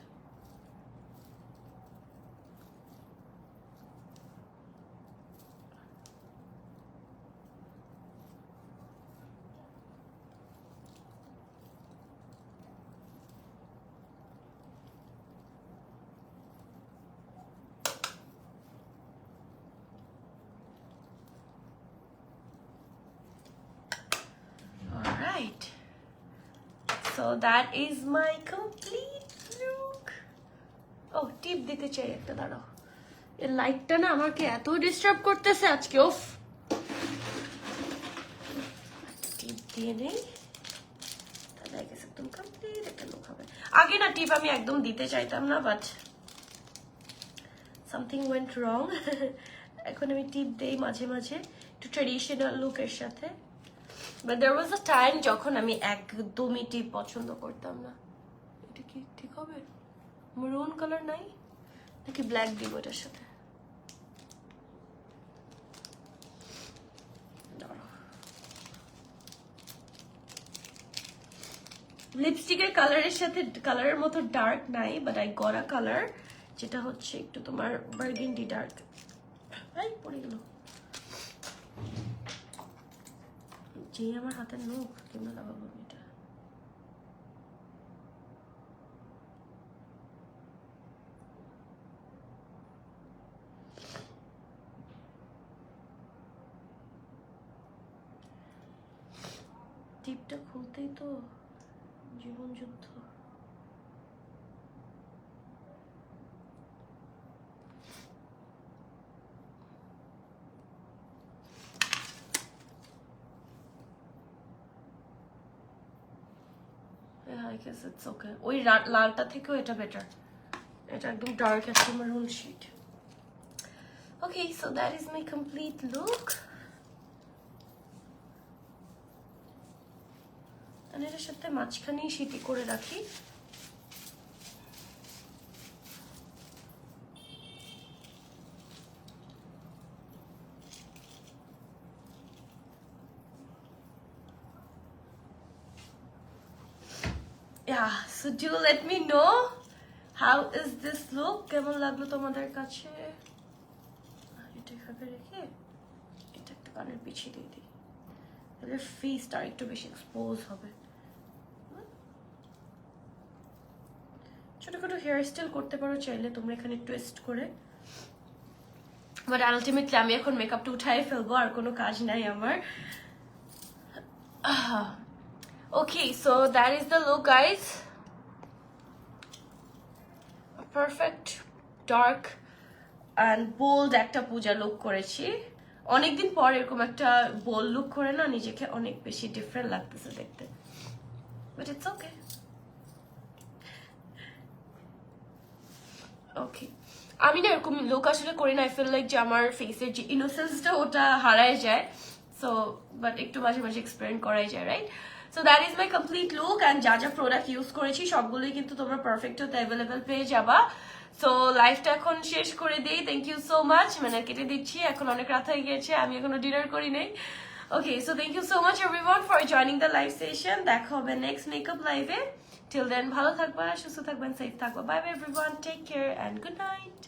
So that is my complete look. Oh, টিপ দিতে চাই একটা, দাঁড়াও। এই লাইটটা না আমাকে এত ডিস্টার্ব করতেছে আজকে। ওফ, টিপ দিয়ে নেই তাহলে আই গেস একদম কমপ্লিট একটা লুক হবে। আগে না টিপ আমি একদম দিতে চাইতাম না, বাট সামথিং ওয়েন্ট রং। এখন আমি টিপ দেই মাঝে মাঝে একটু ট্রেডিশনাল লুকের সাথে। But there was a time যখন আমি একদমই টিপ পছন্দ করতাম না। এটা কি ঠিক হবে? মেরুন কালার নাই নাকি ব্ল্যাক দিব এটার সাথে? লিপস্টিকের কালারের সাথে কালারের মতো ডার্ক নাই, but I got a colour যেটা হচ্ছে একটু তোমার বার্গেন্ডি ডার্ক। এই পড়ে গেল যে আমার হাতের নখ, কেমন লাগাবো এটা? টিপটা খুলতেই তো জীবন যুদ্ধ। Yeah, I guess it's okay. ওই লালটা থেকেও এটা বেটার। এটা একদম ডার্ক একটা maroon shade. Okay, so that is my complete look. And এটার সাথে মাঝখানেই সিটি করে রাখি। Yeah, so do let me know how is this look? কেমন লাগলো তোমাদের কাছে? এটা এভাবে রেখে এটা একটা কানের পিছিয়ে দিয়ে দিই, তাহলে ফেসটা একটু বেশি এক্সপোজ হবে। ছোট ছোট হেয়ার স্টাইল করতে পারো চাইলে তোমরা এখানে টুইস্ট করে, বাট আলটিমেটলি আমি এখন মেকআপটা উঠাই ফেলবো, আর কোনো কাজ নাই আমার। Okay, so that is the look, guys. Perfect dark and bold একটা পূজা লুক করেছি। অনেকদিন পর এরকম একটা বোল্ড লুক করে না নিজেকে অনেক বেশি ডিফারেন্ট লাগতেছে দেখতে, বাট ইটস ওকে। ওকে, আমি না এরকম লুক আসলে করি না, আই ফিল লাইক যে আমার ফেসের যে ইনোসেন্সটা ওটা হারায় যায়, সো বাট একটু মাঝে মাঝে এক্সপেরিমেন্ট করাই যায়, right? So that is my complete look, and যা যা প্রোডাক্ট ইউজ করেছি সবগুলোই কিন্তু তোমরা পারফেক্ট হতে অ্যাভেলেবেল পেয়ে যাবা। সো লাইফটা এখন শেষ করে দিই। থ্যাংক ইউ সো মাচ, মানে কেটে দিচ্ছি, এখন অনেক রাত হয়ে গিয়েছে, আমি এখনো ডিনার করি নাই। Okay, so thank you so much everyone for joining the live session. দেখা হবে নেক্সট মেকআপ লাইভে। টিল দেন ভালো থাকবা, সুস্থ থাকবেন, সেফ থাকবা। Bye bye everyone, take care and good night.